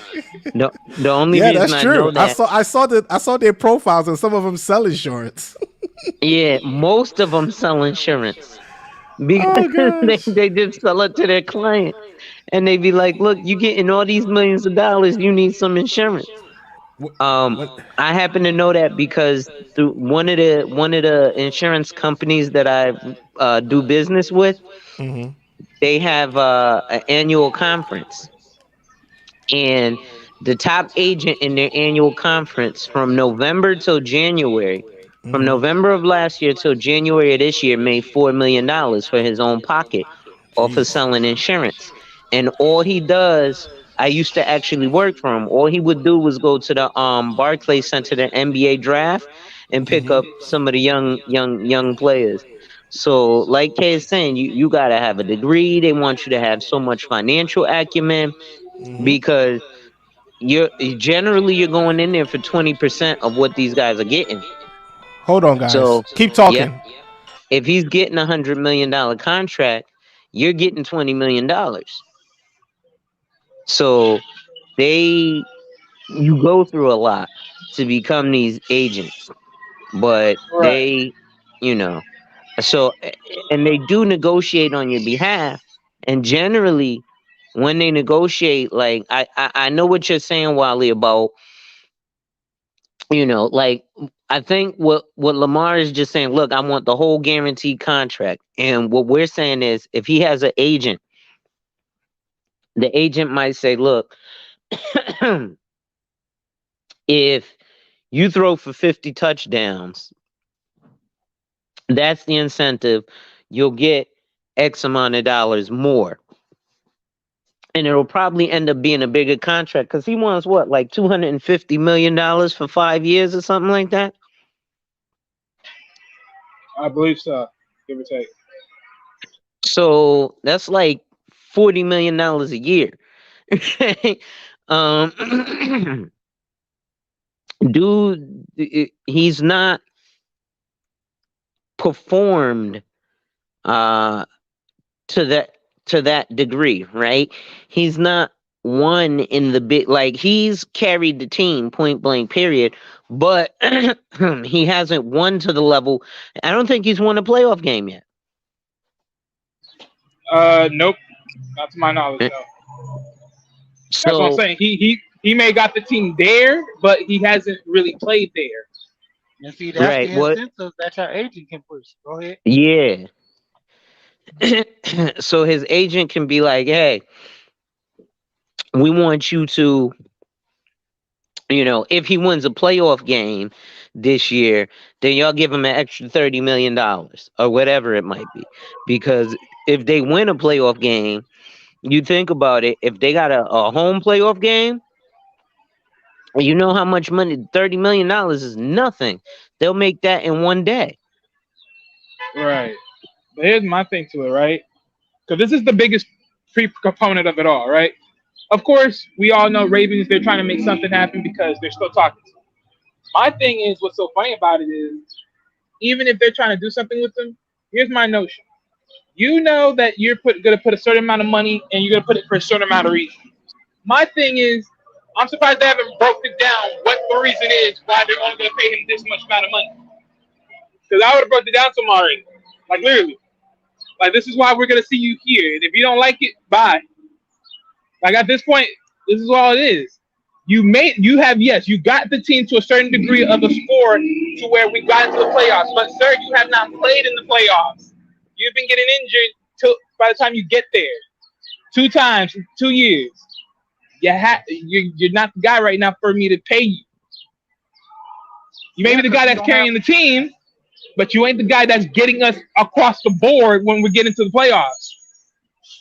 The only Yeah, reason that's I true. know that, I saw their profiles, and some of them sell insurance. yeah, most of them sell insurance because Oh gosh. they just sell it to their client, and they be like, "Look, you getting all these millions of dollars, you need some insurance." What? Um, What? I happen to know that because through one of the insurance companies that I do business with, Mm-hmm. they have an annual conference, and the top agent in their annual conference from November till January, from Mm-hmm. November of last year till January of this year, made $4 million for his own pocket off of Jeez. selling insurance. And all he does, I used to actually work for him. All he would do was go to the Barclays Center, the NBA draft, and pick Mm-hmm. up some of the young players. So, like Kay is saying, you gotta have a degree. They want you to have so much financial acumen Mm-hmm. because you're going in there for 20% of what these guys are getting. Hold on, guys. So, Keep yep, talking. if he's getting $100 million contract, you're getting $20 million. So they you go through a lot to become these agents, but Right. you know, so and they do negotiate on your behalf, and generally when they negotiate, like I know what you're saying, Wally, about like I think what Lamar is just saying, look, I want the whole guaranteed contract. And what we're saying is if he has an agent, the agent might say, look, if you throw for 50 touchdowns, that's the incentive. You'll get X amount of dollars more. And it'll probably end up being a bigger contract because he wants what, like $250 million for 5 years or something like that. I believe so. Give or take. So that's like $40 million a year. um, dude, he's not performed uh, to that degree, right? He's not won in the big, like he's carried the team point blank period, but he hasn't won to the level. I don't think he's won a playoff game yet. Nope, not to my knowledge. Eh, No, that's what I'm So saying. He may got the team there, but he hasn't really played there. And see, that's right, the what? incentive that your agent can push. Go ahead. Yeah. So his agent can be like, "Hey, we want you to, if he wins a playoff game this year, then y'all give him an extra $30 million or whatever it might be, because if they win a playoff game." You think about it, if they got a home playoff game, you know how much money, $30 million is nothing. They'll make that in one day. Right. But here's my thing to it, right? Because this is the biggest component of it all, right? Of course, we all know Ravens, they're trying to make something happen because they're still talking. My thing is, what's so funny about it is, even if they're trying to do something with them, here's my notion. You know that you're going to put a certain amount of money and you're going to put it for a certain amount of reason. My thing is, I'm surprised they haven't broken down what the reason is why they're only going to pay him this much amount of money. Because I would have broken it down to him already. Like, literally. Like, this is why we're going to see you here. And if you don't like it, bye. Like, at this point, this is all it is. You got the team to a certain degree of a score to where we got into the playoffs. But, sir, you have not played in the playoffs. You've been getting injured by the time you get there. 2 times in 2 years. You're not the guy right now for me to pay you. You may be the guy that's carrying the team, but you ain't the guy that's getting us across the board when we get into the playoffs.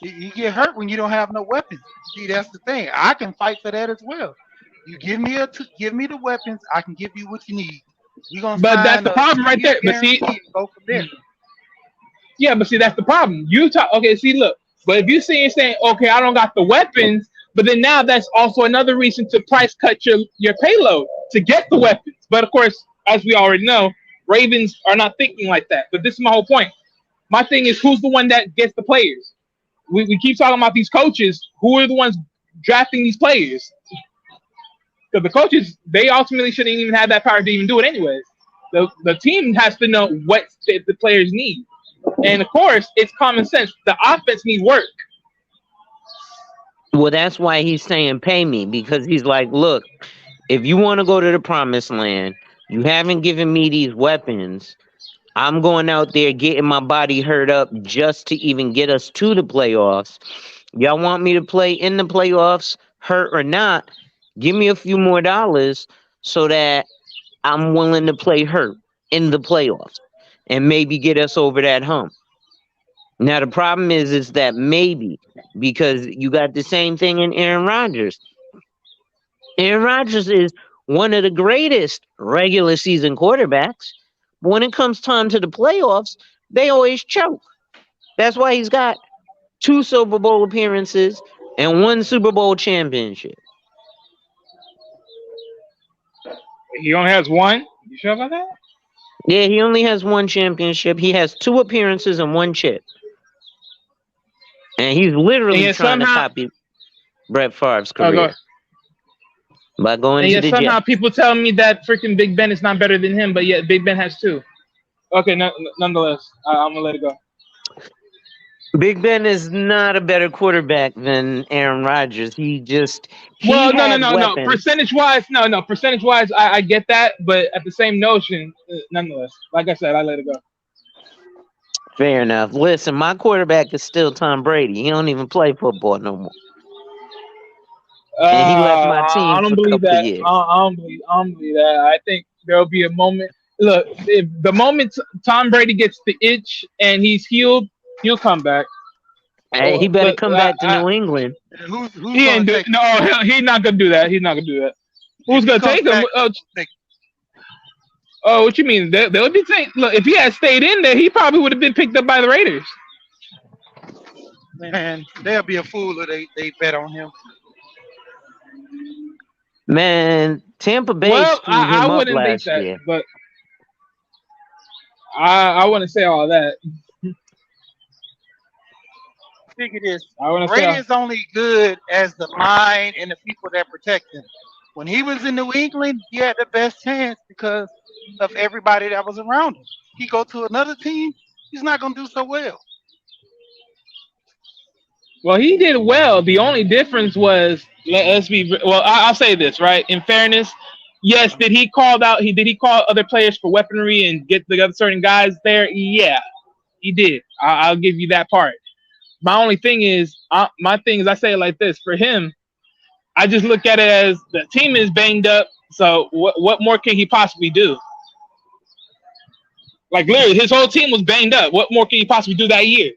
You get hurt when you don't have no weapons. See, that's the thing. I can fight for that as well. You give me the weapons, I can give you what you need. But that's the problem right there. But see, go from there. Yeah, but see, that's the problem. Okay, see, look. But if you're saying, okay, I don't got the weapons, but then now that's also another reason to price cut your payload to get the weapons. But of course, as we already know, Ravens are not thinking like that. But this is my whole point. My thing is, who's the one that gets the players? We keep talking about these coaches. Who are the ones drafting these players? Because the coaches, they ultimately shouldn't even have that power to even do it anyways. The team has to know what the players need. And of course, it's common sense. The offense needs work. Well, that's why he's saying pay me, because he's like, look, if you want to go to the promised land, you haven't given me these weapons. I'm going out there getting my body hurt up just to even get us to the playoffs. Y'all want me to play in the playoffs, hurt or not? Give me a few more dollars so that I'm willing to play hurt in the playoffs and maybe get us over that hump. Now, the problem is that maybe, because you got the same thing in Aaron Rodgers. Aaron Rodgers is one of the greatest regular season quarterbacks. But when it comes time to the playoffs, they always choke. That's why he's got 2 Super Bowl appearances and 1 Super Bowl championship. He only has 1? You sure about that? Yeah, he only has 1 championship. He has 2 appearances and 1 chip. And he's literally trying to copy Brett Favre's career by going to the Jets. Somehow people tell me that freaking Big Ben is not better than him, but yet Big Ben has 2. Okay, nonetheless, I'm going to let it go. Big Ben is not a better quarterback than Aaron Rodgers. No. Percentage-wise, I get that, but at the same notion, nonetheless, like I said, I let it go. Fair enough. Listen, my quarterback is still Tom Brady. He don't even play football no more. And he left my team I don't believe that. I don't believe that. I think there'll be a moment. Look, if the moment Tom Brady gets the itch and he's healed, he'll come back. Hey, he better come back to New England. He's not gonna do that. He's not gonna do that. Who's gonna take him? Oh, what you mean? They would be saying, look, if he had stayed in there, he probably would have been picked up by the Raiders. Man, they'll be a fool if they bet on him. Man, Tampa Bay screwed him up last year. But I wouldn't say all that. figure this. I want to Brady say is only good as the mind and the people that protect him. When he was in New England, he had the best chance because of everybody that was around him. He go to another team, he's not gonna do so well. well, he did well. The only difference was let's be well. I'll say this right. In fairness, yes, did he call out? Did he call other players for weaponry and get the other certain guys there? Yeah, he did. I'll give you that part. My only thing is, I say it like this: for him, I just look at it as the team is banged up. So what more can he possibly do? Like literally, his whole team was banged up. What more can he possibly do that year?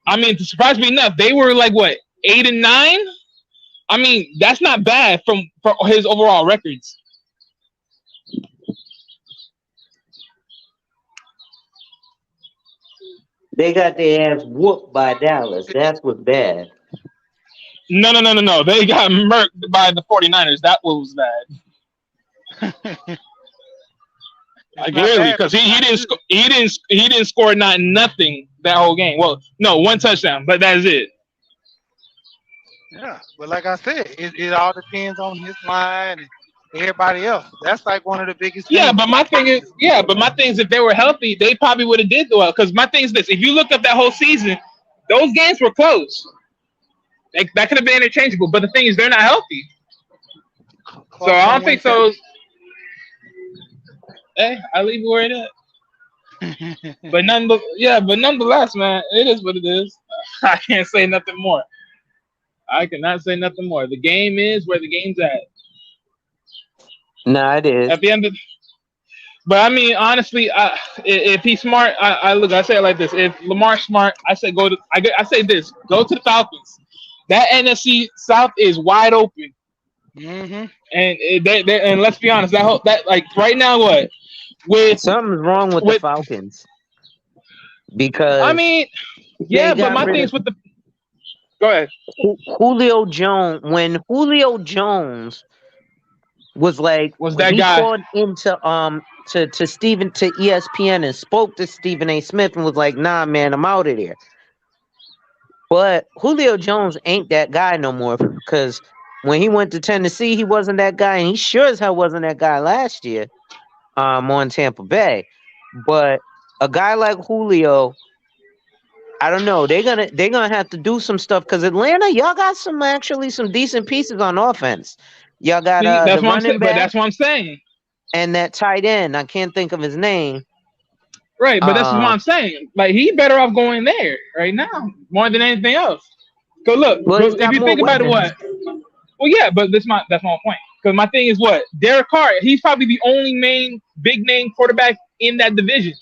I mean, surprisingly enough, they were like what 8-9. I mean, that's not bad for his overall records. They got their ass whooped by Dallas. That's what's bad. No. They got murked by the 49ers. That was bad. Like really, because he didn't score nothing that whole game. Well, no, one touchdown, but that's it. Yeah, but like I said, it all depends on his line and everybody else. That's like one of the biggest Yeah, things. but my thing is, if they were healthy, they probably would have did well. Because my thing is this: if you look up that whole season, those games were close. That could have been interchangeable. But the thing is, they're not healthy, so I don't think so. Hey, I leave it where it is. But nonetheless, man, it is what it is. I can't say nothing more. I cannot say nothing more. The game is where the game's at. Nah, it is. At the end of, but I mean, honestly, if he's smart, I say it like this: if Lamar's smart, I say go to. I say this: go to the Falcons. That NFC South is wide open, Mm-hmm. and let's be honest, that like right now, what with Something's wrong with the Falcons because I mean, yeah, but my thing's with the. Go ahead. Julio Jones. When Julio Jones was that he guy called into to ESPN and spoke to Stephen A. Smith and was like, "Nah, man, I'm out of there." But Julio Jones ain't that guy no more because when he went to Tennessee, he wasn't that guy, and he sure as hell wasn't that guy last year on Tampa Bay. But a guy like Julio, I don't know. They're gonna have to do some stuff because Atlanta, y'all got some decent pieces on offense. Y'all got the running back. But that's what I'm saying. And that tight end, I can't think of his name. Right, but that's what I'm saying. Like he better off going there right now more than anything else. Cause look, if you think about it, what? Well, yeah, but that's my point. Because my thing is what Derek Carr. He's probably the only big name quarterback in that division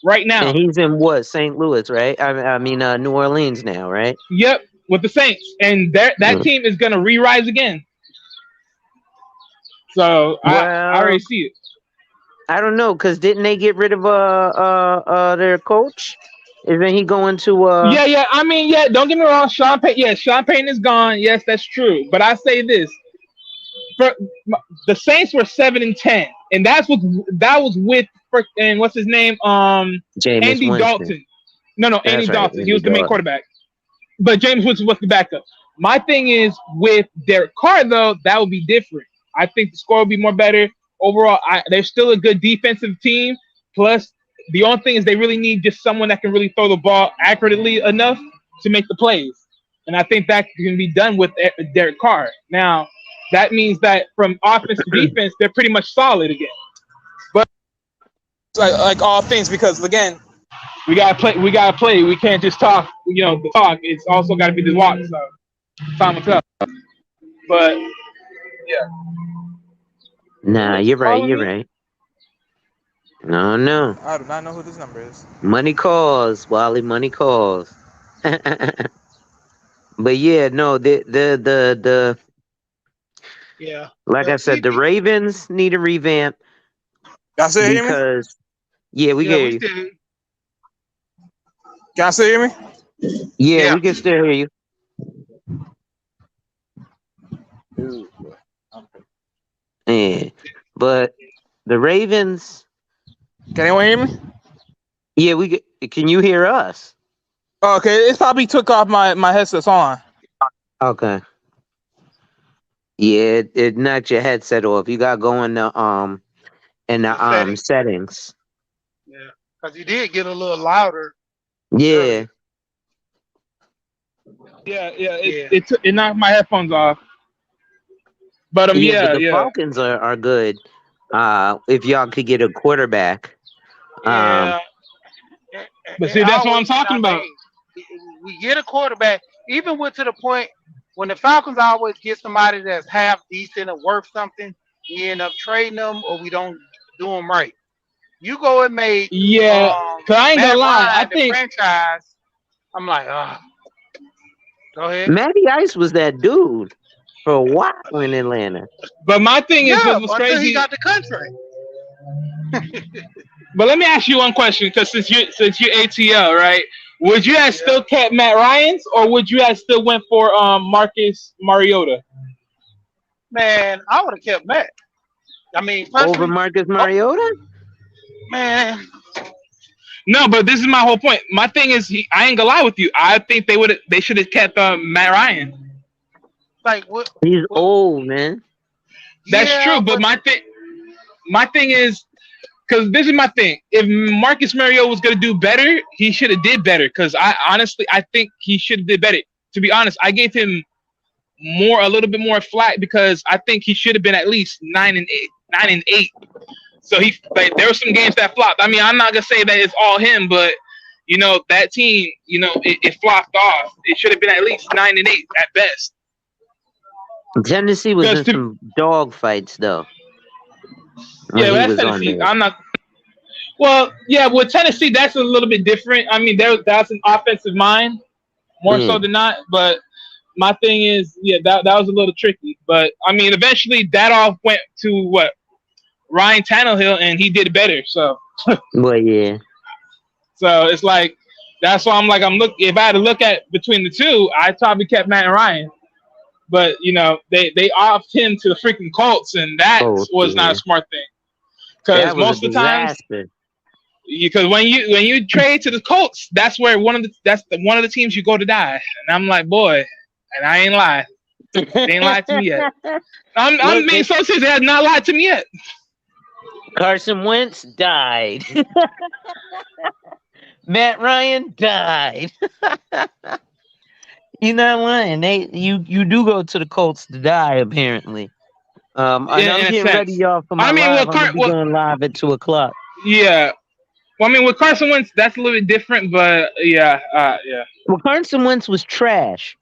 right now. And he's in what? St. Louis, right? I mean, New Orleans now, right? Yep, with the Saints, and that team is gonna re-rise again. So I already see it. I don't know, because didn't they get rid of their coach? Isn't he going to Yeah. I mean, yeah, don't get me wrong, Sean Payton is gone. Yes, that's true. But I say this. The Saints were 7-10, and that was with and what's his name? Andy Winston. Dalton. No, Andy Dalton. Andy He was the main quarterback. But James Winston was the backup. My thing is with Derek Carr though, that would be different. I think the score will be more better. Overall, they're still a good defensive team. Plus, the only thing is they really need just someone that can really throw the ball accurately enough to make the plays. And I think that can be done with Derek Carr. Now, that means that from offense to defense, they're pretty much solid again. But like all things, because again, we gotta play. We can't just talk. The talk. It's also got to be the walk. So time will tell. But yeah. Nah, you're right. You're right. No. I do not know who this number is. Money calls, Wally. Money calls. But yeah, no, the Yeah. like I said, the Ravens need a revamp. Y'all still hear me? Because we can hear you. Y'all still hear me? Yeah, we can still hear you. Yeah, but the Ravens. Can anyone hear me? Yeah, can you hear us? Okay, it probably took off my headset's on. Okay. Yeah, it knocked your headset off. You got to go in the settings. Yeah, because you did get a little louder Yeah. earlier. Yeah. It knocked my headphones off. But But the yeah. Falcons are good. If y'all could get a quarterback. Yeah. But see, that's what I'm talking about. We get a quarterback. Even went to the point when the Falcons always get somebody that's half decent or worth something, we end up trading them or we don't do them right. You go and make Yeah, cause I ain't Matt gonna lie. I Ryan the think franchise. I'm like, go ahead. Matty Ice was that dude for a while in Atlanta. But my thing is, Yeah, what's until crazy. he got the contract. But let me ask you one question, because since you're ATL, right? Would you have still kept Matt Ryan's, or would you have still went for Marcus Mariota? Man, I would have kept Matt. I mean, Over Marcus Mariota? Man. No, but this is my whole point. My thing is, I ain't gonna lie with you. I think they should have kept Matt Ryan. Like what? He's old, man. That's true, but my thing is, because this is my thing. If Marcus Mariota was gonna do better, he should have did better. Because I think he should have did better. To be honest, I gave him a little bit more flack because I think he should have been at least 9-8. So there were some games that flopped. I mean, I'm not gonna say that it's all him, but that team, it flopped off. It should have been at least 9-8 at best. Tennessee was in some dog fights though. Yeah, that's Tennessee. I'm not. Well, yeah, with Tennessee, that's a little bit different. I mean, that's an offensive mind more so than not. But my thing is, that was a little tricky. But I mean, eventually, that all went to Ryan Tannehill, and he did better. So. Well, yeah. So it's like that's why if I had to look at between the two, I probably kept Matt and Ryan. But they offed him to the freaking Colts, and that was not a smart thing. Because most of the times, because when you trade to the Colts, that's where one of the teams you go to die. And I'm like, boy, and I ain't lied. They ain't lied to me yet. I'm being so serious. They have not lied to me yet. Carson Wentz died. Matt Ryan died. You're not lying. You do go to the Colts to die, apparently. I'm getting ready, y'all, for my live. I'm going live at 2:00. Yeah. Well, I mean, with Carson Wentz, that's a little bit different, but yeah. Well, Carson Wentz was trash.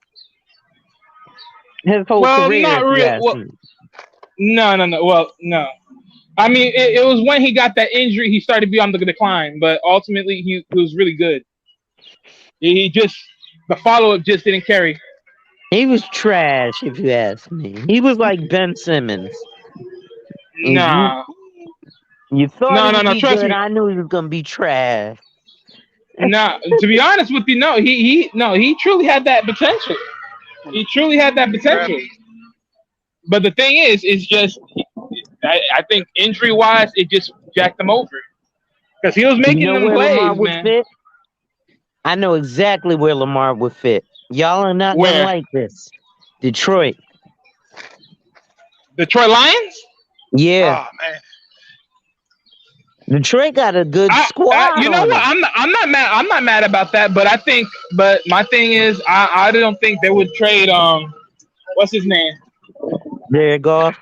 His whole career. Not really. No. Well, no. I mean, it was when he got that injury, he started to be on the decline, but ultimately he was really good. The follow-up just didn't carry. He was trash, if you ask me. He was like Ben Simmons. Nah. You thought he would be trust good. me. I knew he was gonna be trash. Nah, to be honest with you, he truly had that potential. He truly had that potential. But the thing is, it's just I think injury-wise, it just jacked him over. Because he was making them plays, man. Fit? I know exactly where Lamar would fit. Y'all are not gonna like this. Detroit. Detroit Lions? Yeah. Oh man. Detroit got a good squad. You know what? I'm not mad about that, but my thing is I don't think they would trade what's his name? Jared Goff.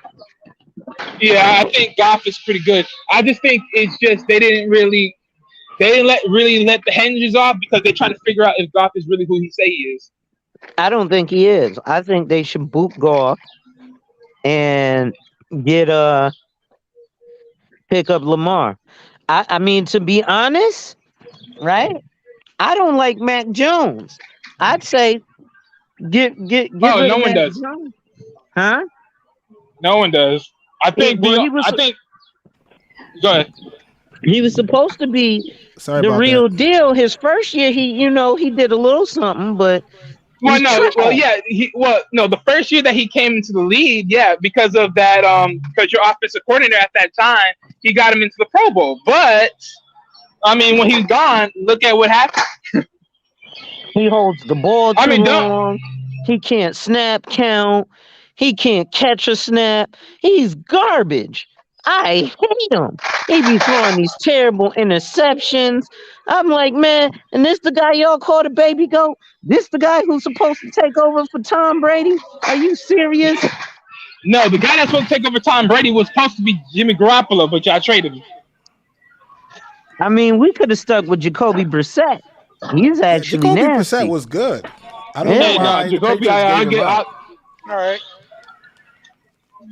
Yeah, I think Goff is pretty good. I just think it's just they didn't let the hinges off because they're trying to figure out if Goff is really who he say he is. I don't think he is. I think they should boot Goff and pick up Lamar. I mean, to be honest, right? I don't like Mac Jones. I'd say get no one does. Jones. Huh? No one does. I think go ahead. He was supposed to be the real deal. His first year, he did a little something, but the first year that he came into the league, because of that, because your offensive coordinator at that time, he got him into the Pro Bowl. But I mean, when he's gone, look at what happened. He holds the ball I too mean, don't. long. He can't snap count. He can't catch a snap. He's garbage. I hate him. He be throwing these terrible interceptions. I'm like, man, and this the guy y'all call the baby goat? This the guy who's supposed to take over for Tom Brady? Are you serious? No, the guy that's supposed to take over Tom Brady was supposed to be Jimmy Garoppolo, but y'all traded him. I mean, we could have stuck with Jacoby Brissett. He's Yeah, actually Jacoby Brissett nasty. was good. I don't Yeah. know Hey, no, why the Jacoby, Patriots I gave him get. up. All right.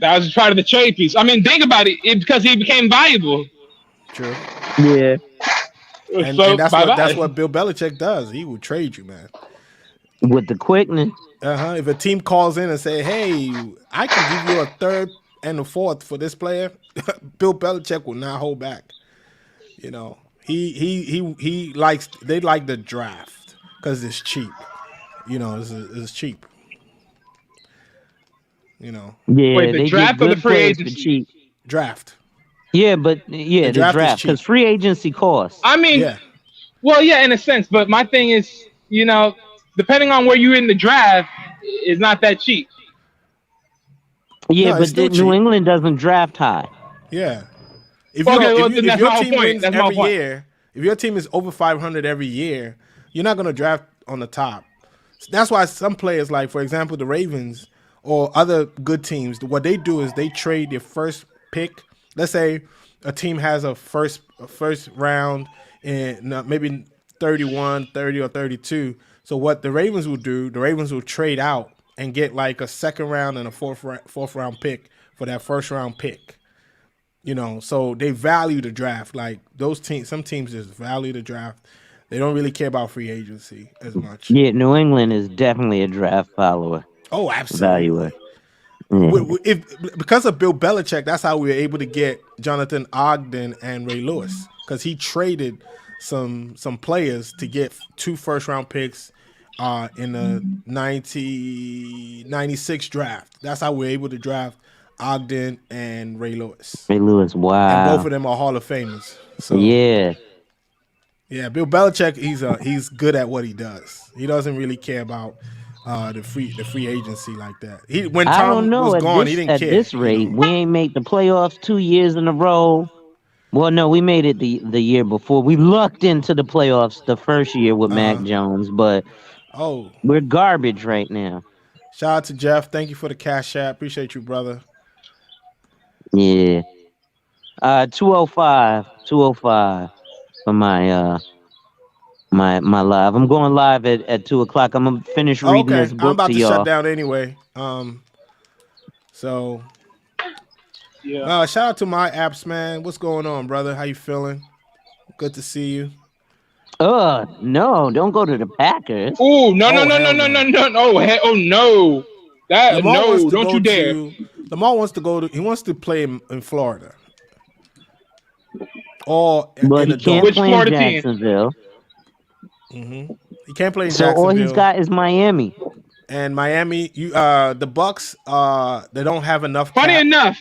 That was part of the trade piece. I mean, think about it. It's because he became valuable. True. Yeah. And So that's bye-bye. what Bill Belichick does. He will trade you, man. With the quickness. If a team calls in and say, "Hey, I can give you a third and a fourth for this player," Bill Belichick will not hold back. You know, he likes they like the draft because it's cheap. You know, it's cheap. You know, Yeah, Wait, the they draft get or the good free players for agency? cheap. draft. Yeah, but yeah, The the draft is draft cheap. because free agency costs. I mean, Yeah, well, yeah, in a sense. But my thing is, depending on where you're in the draft, is not that cheap. Yeah, No, it's but still New cheap. England doesn't draft high. yeah. If Okay, well, if then that's your my whole team point. wins That's my every point. year, if your team is over 500 every year, you're not going to draft on the top. That's why some players, like for example the Ravens or other good teams, what they do is they trade their first pick. Let's say a team has a first round in maybe 31, 30, or 32. So what the Ravens will do, the Ravens will trade out and get like a second round and a fourth round pick for that first round pick. You know, so they value the draft. Like those teams, some teams just value the draft. They don't really care about free agency as much. Yeah, New England is definitely a draft follower, Oh, absolutely. valuer. Yeah. Because of Bill Belichick, that's how we were able to get Jonathan Ogden and Ray Lewis, because he traded some players to get 2 first round picks in the 96 draft. That's how we were able to draft Ogden and Ray Lewis. Ray Lewis, And wow. both of them are Hall of Famers. So Yeah. yeah, Bill Belichick, he's good at what he does. He doesn't really care about the free agency like that. When I Tom don't know. was At gone, this he didn't at care. this rate, we ain't made the playoffs 2 years in a row. Well, no, we made it the year before. We lucked into the playoffs the first year with Mac Jones, but Oh, we're garbage right now. shout out to Jeff. Thank you for the cash app. Appreciate you, brother. Yeah. 205 for my my live. I'm going live at 2:00. I'm gonna finish Oh, reading okay, this I'm book about to to y'all. shut down anyway. So Yeah. shout out to my apps, man. What's going on, brother? How you feeling? Good to see you. No, don't go to the Packers. Oh no no Oh, no no hell no no. no no! Oh no! Lamar wants to Don't go you dare! Lamar wants to go to. He wants to play in Florida or But in he the can't Dome. Which play in Florida team? Jacksonville. He can't play in So all he's Jacksonville got is Miami. and Miami. The Bucks. They don't have enough. Funny cap. enough,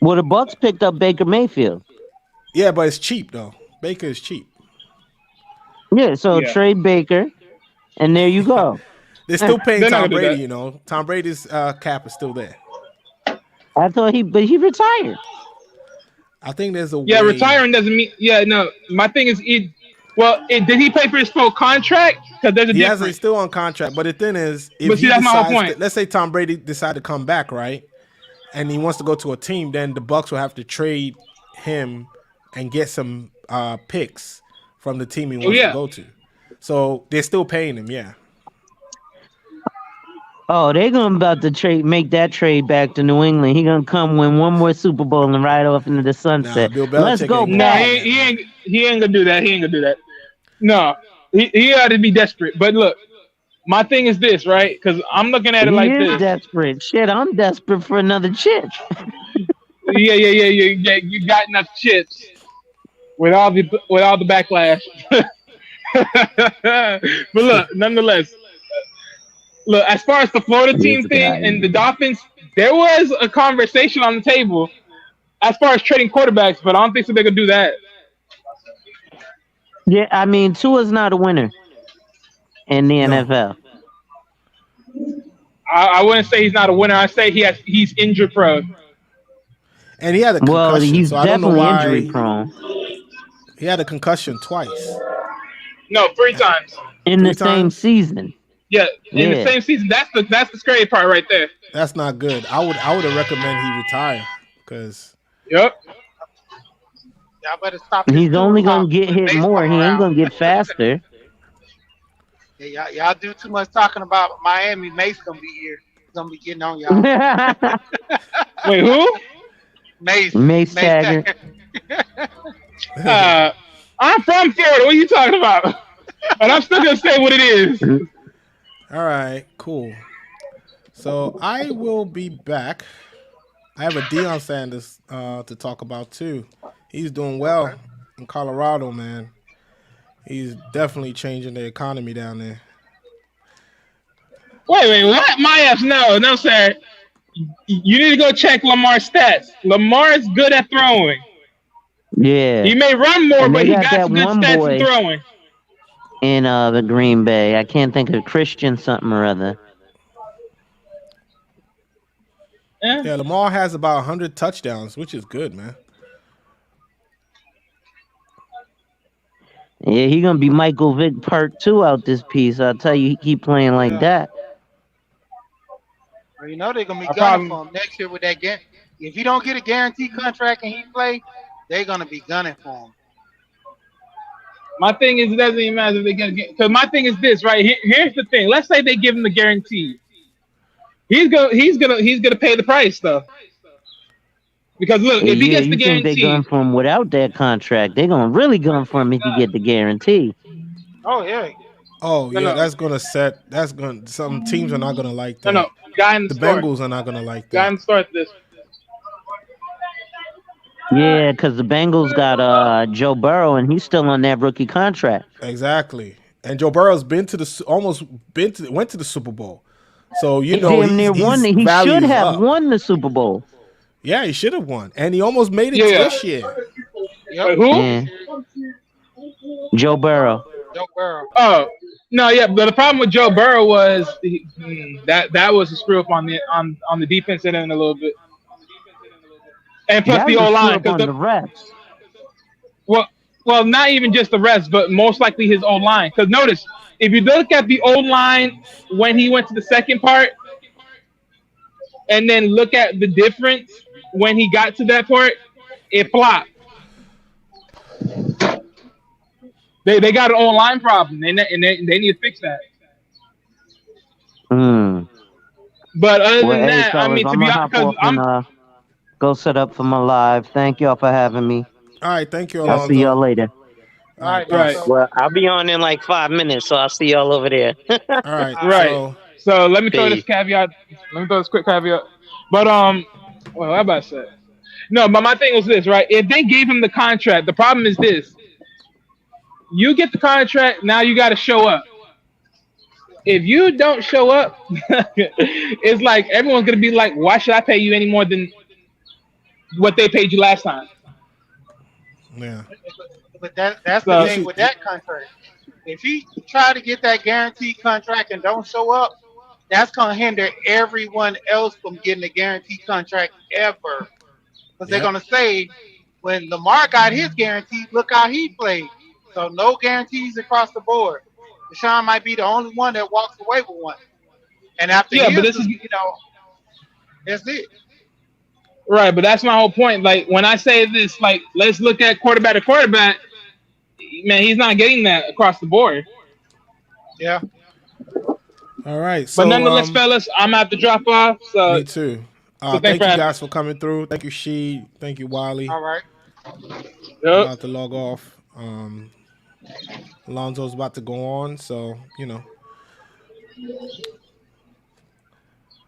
Well, the Bucks picked up Baker Mayfield. Yeah, but it's cheap though. Baker is cheap. Yeah, so Yeah. trade Baker, and there you go. They're still paying They're not Tom gonna do Brady. that. You know, Tom Brady's cap is still there. I thought but he retired. I think there's a yeah, way. retiring doesn't mean. Yeah, no. My thing is, did he pay for his full contract? Because there's a He difference. hasn't still on contract, but the thing is, if But see, he that's my whole decides, point. let's say Tom Brady decide to come back, right, and he wants to go to a team, then the Bucks will have to trade him and get some picks from the team he wants yeah. to go to. So they're still paying him, yeah. Oh, they're gonna about to make that trade back to New England. He gonna come win one more Super Bowl and ride off into the sunset. Bill Belichick Let's go, ain't No, gonna Pats. do he ain't gonna do that. He ain't gonna do that. No, he ought to be desperate. But look, my thing is this, right? Because I'm looking at it He like is this. desperate. Shit, I'm desperate for another chip. Yeah. You got enough chips with all the backlash. But look, nonetheless, look, as far as the Florida team thing and the Dolphins, there was a conversation on the table as far as trading quarterbacks, but I don't think so they're gonna do that. Yeah, I mean, Tua's not a winner in the No. NFL. I wouldn't say he's not a winner. I say he's injured prone. And he had a Well, concussion, he's so I don't know definitely injury why prone. he had a concussion twice. No, 3 times. In the Three same times? season. Yeah, in the Yeah. same season. That's the scary part right there. That's not good. I would have recommend he retire because Yep. Y'all better stop this He's tour only talk gonna get when hit Mace more. come He ain't around. gonna get faster. Yeah, y'all do too much talking about Miami. Mace gonna be here. He's gonna be getting on y'all. Wait, who? Mace Taggart. I'm from Florida. What are you talking about? And I'm still gonna say what it is. all right, cool. So I will be back. I have a Deion Sanders to talk about too. He's doing well in Colorado, man. He's definitely changing the economy down there. Wait, what? My ass, no, sir. You need to go check Lamar's stats. Lamar's good at throwing. Yeah. He may run more, And but they he got got that some good one stats boy in throwing. in the Green Bay. I can't think of Christian something or other. Yeah, Lamar has about 100 touchdowns, which is good, man. Yeah, he gonna be Michael Vick Part 2 out this piece. I'll tell you, he keep playing like Yeah. that. Well, you know they're gonna be Our gunning problem- for him next year with that game. If he don't get a guaranteed contract and he play, they're gonna be gunning for him. My thing is, it doesn't even matter if they get. Because my thing is this, right? Here's the thing. Let's say they give him the guarantee. He's gonna pay the price though. Because look, if he Yeah, gets the you think they guarantee, gun for him without that contract? They gonna really gun for him if he get the guarantee. Oh yeah. Oh No, yeah, no. that's gonna set. That's gonna. Some teams are not gonna like that. no, guy in the, The store, Bengals are not gonna like guy that. in the store at this. Yeah, because the Bengals got Joe Burrow and he's still on that rookie contract. Exactly. And Joe Burrow's been to the almost went to the Super Bowl. So you He know damn near won. He value should is have up. won the Super Bowl. Yeah, he should have won, and he almost made it Yeah. this year. Yep. Wait, who? Yeah. Joe Burrow. Joe Burrow. Oh, no, yeah. But the problem with Joe Burrow was that was a screw up on the defensive end a little bit, and plus That the was a O screw line up on the refs. well, not even just the rest, but most likely his O line. Because notice, if you look at the O line when he went to the second part, and then look at the difference when he got to that part, it flopped. They got an O line problem, and they need to fix that. But other Well, than hey, that, I fellas, mean, to I'm be gonna hop honest, off and go set up for my live. Thank y'all for having me. All right, thank you, I'll Alonzo. see y'all later. All right. Right. So, Well, I'll be on in like 5 minutes, so I'll see y'all over there. All right, Right. So let me throw this Peace. caveat. Let me throw this quick caveat. But well, what about to say? No, but my thing was this, right? If they gave him the contract, the problem is this: you get the contract, now you got to show up. If you don't show up, it's like everyone's gonna be like, "Why should I pay you any more than what they paid you last time?" Yeah. but that's So- the thing with that contract. If he try to get that guaranteed contract and don't show up, that's gonna hinder everyone else from getting a guaranteed contract ever. Because they're gonna say, when Lamar got his guarantee, look how he played. So no guarantees across the board. Deshaun might be the only one that walks away with one. And after Yeah, but his, this is that's it. right. But that's my whole point. Like when I say this, like let's look at quarterback to quarterback. Man, he's not getting that across the board. Yeah. All right. So, But nonetheless, fellas, I'm gonna have to drop off. So me too. thanks Thank for you having guys for coming through. Thank you, She. Thank you, Wiley. All right. yep. About to log off. Alonzo's about to go on, so you know.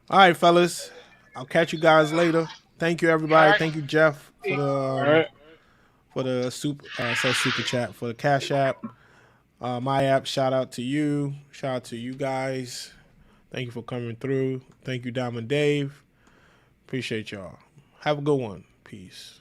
All right, fellas. I'll catch you guys later. Thank you, everybody. All right. Thank you, Jeff, for the All right. for the super chat, for the Cash App, my app. Shout out to you. Shout out to you guys. Thank you for coming through. Thank you, Diamond Dave. Appreciate y'all. Have a good one. Peace.